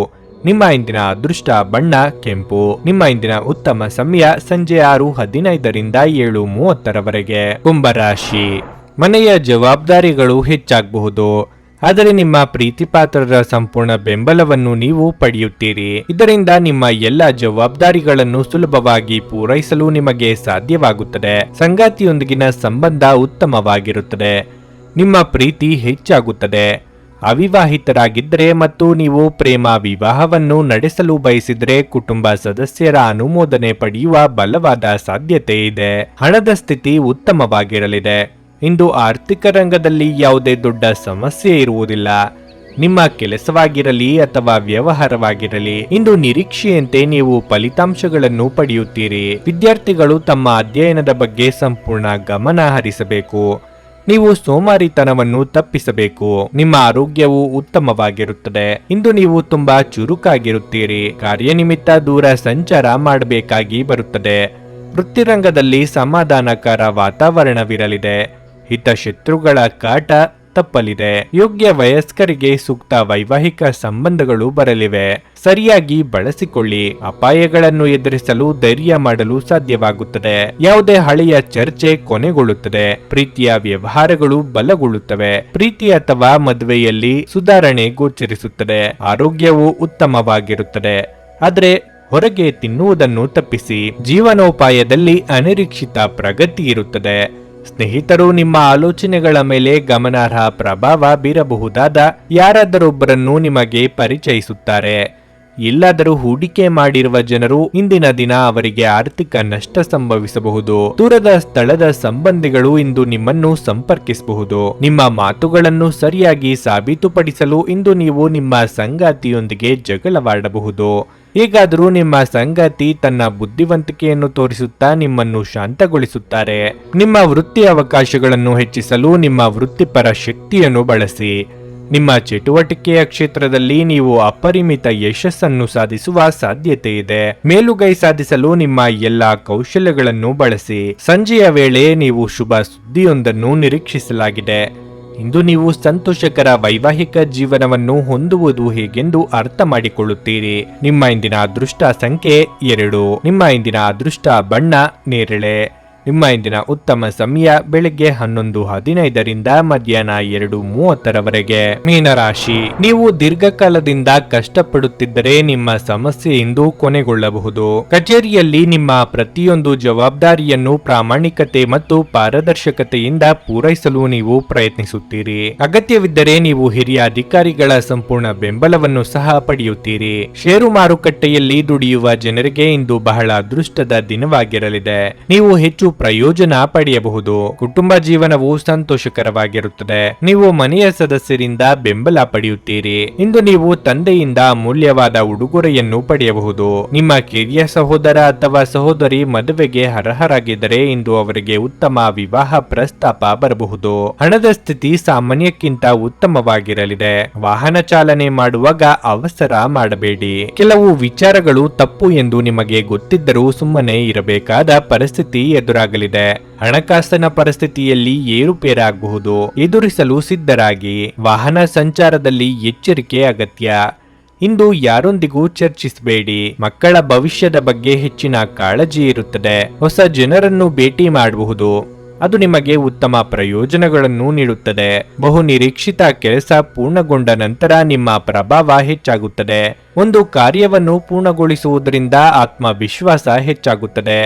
ನಿಮ್ಮ ಇಂದಿನ ಅದೃಷ್ಟ ಬಣ್ಣ ಕೆಂಪು. ನಿಮ್ಮ ಇಂದಿನ ಉತ್ತಮ ಸಮಯ ಸಂಜೆ 6:15ರಿಂದ 7:30ರವರೆಗೆ. ಕುಂಭರಾಶಿ. ಮನೆಯ ಜವಾಬ್ದಾರಿಗಳು ಹೆಚ್ಚಾಗಬಹುದು. ಆದರೆ ನಿಮ್ಮ ಪ್ರೀತಿಪಾತ್ರರ ಸಂಪೂರ್ಣ ಬೆಂಬಲವನ್ನು ನೀವು ಪಡೆಯುತ್ತೀರಿ. ಇದರಿಂದ ನಿಮ್ಮ ಎಲ್ಲ ಜವಾಬ್ದಾರಿಗಳನ್ನು ಸುಲಭವಾಗಿ ಪೂರೈಸಲು ನಿಮಗೆ ಸಾಧ್ಯವಾಗುತ್ತದೆ. ಸಂಗಾತಿಯೊಂದಿಗಿನ ಸಂಬಂಧ ಉತ್ತಮವಾಗಿರುತ್ತದೆ. ನಿಮ್ಮ ಪ್ರೀತಿ ಹೆಚ್ಚಾಗುತ್ತದೆ. ಅವಿವಾಹಿತರಾಗಿದ್ದರೆ ಮತ್ತು ನೀವು ಪ್ರೇಮ ವಿವಾಹವನ್ನು ನಡೆಸಲು ಬಯಸಿದರೆ ಕುಟುಂಬ ಸದಸ್ಯರ ಅನುಮೋದನೆ ಪಡೆಯುವ ಬಲವಾದ ಸಾಧ್ಯತೆ ಇದೆ. ಹಣದ ಸ್ಥಿತಿ ಉತ್ತಮವಾಗಿರಲಿದೆ. ಇಂದು ಆರ್ಥಿಕ ರಂಗದಲ್ಲಿ ಯಾವುದೇ ದೊಡ್ಡ ಸಮಸ್ಯೆ ಇರುವುದಿಲ್ಲ. ನಿಮ್ಮ ಕೆಲಸವಾಗಿರಲಿ ಅಥವಾ ವ್ಯವಹಾರವಾಗಿರಲಿ ಇಂದು ನಿರೀಕ್ಷೆಯಂತೆ ನೀವು ಫಲಿತಾಂಶಗಳನ್ನು ಪಡೆಯುತ್ತೀರಿ. ವಿದ್ಯಾರ್ಥಿಗಳು ತಮ್ಮ ಅಧ್ಯಯನದ ಬಗ್ಗೆ ಸಂಪೂರ್ಣ ಗಮನ ಹರಿಸಬೇಕು. ನೀವು ಸೋಮಾರಿತನವನ್ನು ತಪ್ಪಿಸಬೇಕು. ನಿಮ್ಮ ಆರೋಗ್ಯವು ಉತ್ತಮವಾಗಿರುತ್ತದೆ. ಇಂದು ನೀವು ತುಂಬಾ ಚುರುಕಾಗಿರುತ್ತೀರಿ. ಕಾರ್ಯನಿಮಿತ್ತ ದೂರ ಸಂಚಾರ ಮಾಡಬೇಕಾಗಿ ಬರುತ್ತದೆ. ವೃತ್ತಿರಂಗದಲ್ಲಿ ಸಮಾಧಾನಕರ ವಾತಾವರಣವಿರಲಿದೆ. ಹಿತಶತ್ರುಗಳ ಕಾಟ ತಪ್ಪಲಿದೆ. ಯೋಗ್ಯ ವಯಸ್ಕರಿಗೆ ಸೂಕ್ತ ವೈವಾಹಿಕ ಸಂಬಂಧಗಳು ಬರಲಿವೆ. ಸರಿಯಾಗಿ ಬಳಸಿಕೊಳ್ಳಿ. ಅಪಾಯಗಳನ್ನು ಎದುರಿಸಲು ಧೈರ್ಯ ಮಾಡಲು ಸಾಧ್ಯವಾಗುತ್ತದೆ. ಯಾವುದೇ ಹಳೆಯ ಚರ್ಚೆ ಕೊನೆಗೊಳ್ಳುತ್ತದೆ. ಪ್ರೀತಿಯ ವ್ಯವಹಾರಗಳು ಬಲಗೊಳ್ಳುತ್ತವೆ. ಪ್ರೀತಿ ಅಥವಾ ಮದುವೆಯಲ್ಲಿ ಸುಧಾರಣೆ ಗೋಚರಿಸುತ್ತದೆ. ಆರೋಗ್ಯವು ಉತ್ತಮವಾಗಿರುತ್ತದೆ. ಆದರೆ ಹೊರಗೆ ತಿನ್ನುವುದನ್ನು ತಪ್ಪಿಸಿ. ಜೀವನೋಪಾಯದಲ್ಲಿ ಅನಿರೀಕ್ಷಿತ ಪ್ರಗತಿ ಇರುತ್ತದೆ. ಸ್ನೇಹಿತರು ನಿಮ್ಮ ಆಲೋಚನೆಗಳ ಮೇಲೆ ಗಮನಾರ್ಹ ಪ್ರಭಾವ ಬೀರಬಹುದಾದ ಯಾರಾದರೊಬ್ಬರನ್ನು ನಿಮಗೆ ಪರಿಚಯಿಸುತ್ತಾರೆ. ಎಲ್ಲಾದರೂ ಹೂಡಿಕೆ ಮಾಡಿರುವ ಜನರು ಇಂದಿನ ದಿನ ಅವರಿಗೆ ಆರ್ಥಿಕ ನಷ್ಟ ಸಂಭವಿಸಬಹುದು. ದೂರದ ಸ್ಥಳದ ಸಂಬಂಧಿಗಳು ಇಂದು ನಿಮ್ಮನ್ನು ಸಂಪರ್ಕಿಸಬಹುದು. ನಿಮ್ಮ ಮಾತುಗಳನ್ನು ಸರಿಯಾಗಿ ಸಾಬೀತುಪಡಿಸಲು ಇಂದು ನೀವು ನಿಮ್ಮ ಸಂಗಾತಿಯೊಂದಿಗೆ ಜಗಳವಾಡಬಹುದು. ಹೇಗಾದರೂ ನಿಮ್ಮ ಸಂಗಾತಿ ತನ್ನ ಬುದ್ಧಿವಂತಿಕೆಯನ್ನು ತೋರಿಸುತ್ತಾ ನಿಮ್ಮನ್ನು ಶಾಂತಗೊಳಿಸುತ್ತಾರೆ. ನಿಮ್ಮ ವೃತ್ತಿ ಅವಕಾಶಗಳನ್ನು ಹೆಚ್ಚಿಸಲು ನಿಮ್ಮ ವೃತ್ತಿಪರ ಶಕ್ತಿಯನ್ನು ಬಳಸಿ. ನಿಮ್ಮ ಚಟುವಟಿಕೆಯ ಕ್ಷೇತ್ರದಲ್ಲಿ ನೀವು ಅಪರಿಮಿತ ಯಶಸ್ಸನ್ನು ಸಾಧಿಸುವ ಸಾಧ್ಯತೆ ಇದೆ. ಮೇಲುಗೈ ಸಾಧಿಸಲು ನಿಮ್ಮ ಎಲ್ಲಾ ಕೌಶಲ್ಯಗಳನ್ನು ಬಳಸಿ. ಸಂಜೆಯ ವೇಳೆ ನೀವು ಶುಭ ಸುದ್ದಿಯೊಂದನ್ನು ನಿರೀಕ್ಷಿಸಲಾಗಿದೆ. ಇಂದು ನೀವು ಸಂತೋಷಕರ ವೈವಾಹಿಕ ಜೀವನವನ್ನು ಹೊಂದುವುದು ಹೇಗೆಂದು ಅರ್ಥ ಮಾಡಿಕೊಳ್ಳುತ್ತೀರಿ. ನಿಮ್ಮ ಇಂದಿನ ಅದೃಷ್ಟ ಸಂಖ್ಯೆ 2. ನಿಮ್ಮ ಇಂದಿನ ಅದೃಷ್ಟ ಬಣ್ಣ ನೇರಳೆ. ನಿಮ್ಮ ಇಂದಿನ ಉತ್ತಮ ಸಮಯ ಬೆಳಗ್ಗೆ 11:15ರಿಂದ ಮಧ್ಯಾಹ್ನ 2:30ರವರೆಗೆ. ಮೀನರಾಶಿ, ನೀವು ದೀರ್ಘಕಾಲದಿಂದ ಕಷ್ಟಪಡುತ್ತಿದ್ದರೆ ನಿಮ್ಮ ಸಮಸ್ಯೆ ಇಂದು ಕೊನೆಗೊಳ್ಳಬಹುದು. ಕಚೇರಿಯಲ್ಲಿ ನಿಮ್ಮ ಪ್ರತಿಯೊಂದು ಜವಾಬ್ದಾರಿಯನ್ನು ಪ್ರಾಮಾಣಿಕತೆ ಮತ್ತು ಪಾರದರ್ಶಕತೆಯಿಂದ ಪೂರೈಸಲು ನೀವು ಪ್ರಯತ್ನಿಸುತ್ತೀರಿ. ಅಗತ್ಯವಿದ್ದರೆ ನೀವು ಹಿರಿಯ ಅಧಿಕಾರಿಗಳ ಸಂಪೂರ್ಣ ಬೆಂಬಲವನ್ನು ಸಹ ಪಡೆಯುತ್ತೀರಿ. ಷೇರು ಮಾರುಕಟ್ಟೆಯಲ್ಲಿ ದುಡಿಯುವ ಜನರಿಗೆ ಇಂದು ಬಹಳ ಅದೃಷ್ಟದ ದಿನವಾಗಿರಲಿದೆ. ನೀವು ಹೆಚ್ಚು ಪ್ರಯೋಜನ ಪಡೆಯಬಹುದು. ಕುಟುಂಬ ಜೀವನವು ಸಂತೋಷಕರವಾಗಿರುತ್ತದೆ. ನೀವು ಮನೆಯ ಸದಸ್ಯರಿಂದ ಬೆಂಬಲ ಪಡೆಯುತ್ತೀರಿ. ಇಂದು ನೀವು ತಂದೆಯಿಂದ ಅಮೂಲ್ಯವಾದ ಉಡುಗೊರೆಯನ್ನು ಪಡೆಯಬಹುದು. ನಿಮ್ಮ ಕಿರಿಯ ಸಹೋದರ ಅಥವಾ ಸಹೋದರಿ ಮದುವೆಗೆ ಅರ್ಹರಾಗಿದ್ದರೆ ಇಂದು ಅವರಿಗೆ ಉತ್ತಮ ವಿವಾಹ ಪ್ರಸ್ತಾಪ ಬರಬಹುದು. ಹಣದ ಸ್ಥಿತಿ ಸಾಮಾನ್ಯಕ್ಕಿಂತ ಉತ್ತಮವಾಗಿರಲಿದೆ. ವಾಹನ ಚಾಲನೆ ಮಾಡುವಾಗ ಅವಸರ ಮಾಡಬೇಡಿ. ಕೆಲವು ವಿಚಾರಗಳು ತಪ್ಪು ಎಂದು ನಿಮಗೆ ಗೊತ್ತಿದ್ದರೂ ಸುಮ್ಮನೆ ಇರಬೇಕಾದ ಪರಿಸ್ಥಿತಿ ಎದುರಾಗಲಿದೆ. ಹಣಕಾಸಿನ ಪರಿಸ್ಥಿತಿಯಲ್ಲಿ ಏರುಪೇರಾಗಬಹುದು. ಎದುರಿಸಲು ಸಿದ್ಧರಾಗಿ. ವಾಹನ ಸಂಚಾರದಲ್ಲಿ ಎಚ್ಚರಿಕೆ ಅಗತ್ಯ. ಇಂದು ಯಾರೊಂದಿಗೂ ಚರ್ಚಿಸಬೇಡಿ. ಮಕ್ಕಳ ಭವಿಷ್ಯದ ಬಗ್ಗೆ ಹೆಚ್ಚಿನ ಕಾಳಜಿ ಇರುತ್ತದೆ. ಹೊಸ ಜನರನ್ನು ಭೇಟಿ ಮಾಡಬಹುದು. ಅದು ನಿಮಗೆ ಉತ್ತಮ ಪ್ರಯೋಜನಗಳನ್ನು ನೀಡುತ್ತದೆ. ಬಹು ನಿರೀಕ್ಷಿತ ಕೆಲಸ ಪೂರ್ಣಗೊಂಡ ನಂತರ ನಿಮ್ಮ ಪ್ರಭಾವ ಹೆಚ್ಚಾಗುತ್ತದೆ. ಒಂದು ಕಾರ್ಯವನ್ನು ಪೂರ್ಣಗೊಳಿಸುವುದರಿಂದ ಆತ್ಮವಿಶ್ವಾಸ ಹೆಚ್ಚಾಗುತ್ತದೆ.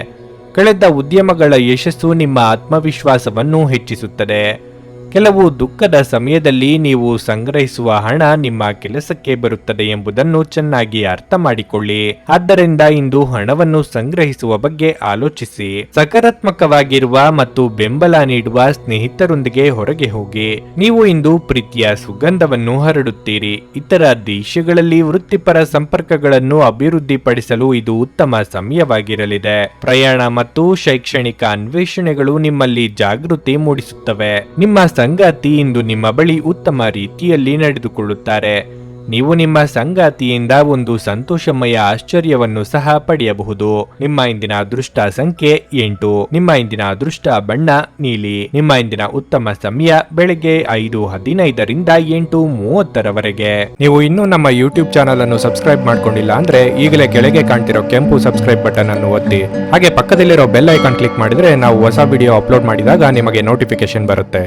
ಕಳೆದ ಉದ್ಯಮಗಳ ಯಶಸ್ಸು ನಿಮ್ಮ ಆತ್ಮವಿಶ್ವಾಸವನ್ನು ಹೆಚ್ಚಿಸುತ್ತದೆ. ಕೆಲವು ದುಃಖದ ಸಮಯದಲ್ಲಿ ನೀವು ಸಂಗ್ರಹಿಸುವ ಹಣ ನಿಮ್ಮ ಕೆಲಸಕ್ಕೆ ಬರುತ್ತದೆ ಎಂಬುದನ್ನು ಚೆನ್ನಾಗಿ ಅರ್ಥ ಮಾಡಿಕೊಳ್ಳಿ. ಆದ್ದರಿಂದ ಇಂದು ಹಣವನ್ನು ಸಂಗ್ರಹಿಸುವ ಬಗ್ಗೆ ಆಲೋಚಿಸಿ. ಸಕಾರಾತ್ಮಕವಾಗಿರುವ ಮತ್ತು ಬೆಂಬಲ ನೀಡುವ ಸ್ನೇಹಿತರೊಂದಿಗೆ ಹೊರಗೆ ಹೋಗಿ. ನೀವು ಇಂದು ಪ್ರೀತಿಯ ಸುಗಂಧವನ್ನು ಹರಡುತ್ತೀರಿ. ಇತರ ದೇಶಗಳಲ್ಲಿ ವೃತ್ತಿಪರ ಸಂಪರ್ಕಗಳನ್ನು ಅಭಿವೃದ್ಧಿಪಡಿಸಲು ಇದು ಉತ್ತಮ ಸಮಯವಾಗಿರಲಿದೆ. ಪ್ರಯಾಣ ಮತ್ತು ಶೈಕ್ಷಣಿಕ ಅನ್ವೇಷಣೆಗಳು ನಿಮ್ಮಲ್ಲಿ ಜಾಗೃತಿ ಮೂಡಿಸುತ್ತವೆ. ನಿಮ್ಮ ಸಂಗಾತಿ ಇಂದು ನಿಮ್ಮ ಬಳಿ ಉತ್ತಮ ರೀತಿಯಲ್ಲಿ ನಡೆದುಕೊಳ್ಳುತ್ತಾರೆ. ನೀವು ನಿಮ್ಮ ಸಂಗಾತಿಯಿಂದ ಒಂದು ಸಂತೋಷಮಯ ಆಶ್ಚರ್ಯವನ್ನು ಸಹ ಪಡೆಯಬಹುದು. ನಿಮ್ಮ ಇಂದಿನ ಅದೃಷ್ಟ ಸಂಖ್ಯೆ 8. ನಿಮ್ಮ ಇಂದಿನ ಅದೃಷ್ಟ ಬಣ್ಣ ನೀಲಿ. ನಿಮ್ಮ ಇಂದಿನ ಉತ್ತಮ ಸಮಯ ಬೆಳಗ್ಗೆ 5:15ರಿಂದ 8:30ರವರೆಗೆ. ನೀವು ಇನ್ನೂ ನಮ್ಮ ಯೂಟ್ಯೂಬ್ ಚಾನಲ್ ಅನ್ನು ಸಬ್ಸ್ಕ್ರೈಬ್ ಮಾಡ್ಕೊಂಡಿಲ್ಲ ಅಂದ್ರೆ ಈಗಲೇ ಕೆಳಗೆ ಕಾಣ್ತಿರೋ ಕೆಂಪು ಸಬ್ಸ್ಕ್ರೈಬ್ ಬಟನ್ ಅನ್ನು ಒತ್ತಿ. ಹಾಗೆ ಪಕ್ಕದಲ್ಲಿರೋ ಬೆಲ್ ಐಕಾನ್ ಕ್ಲಿಕ್ ಮಾಡಿದ್ರೆ ನಾವು ಹೊಸ ವಿಡಿಯೋ ಅಪ್ಲೋಡ್ ಮಾಡಿದಾಗ ನಿಮಗೆ ನೋಟಿಫಿಕೇಶನ್ ಬರುತ್ತೆ.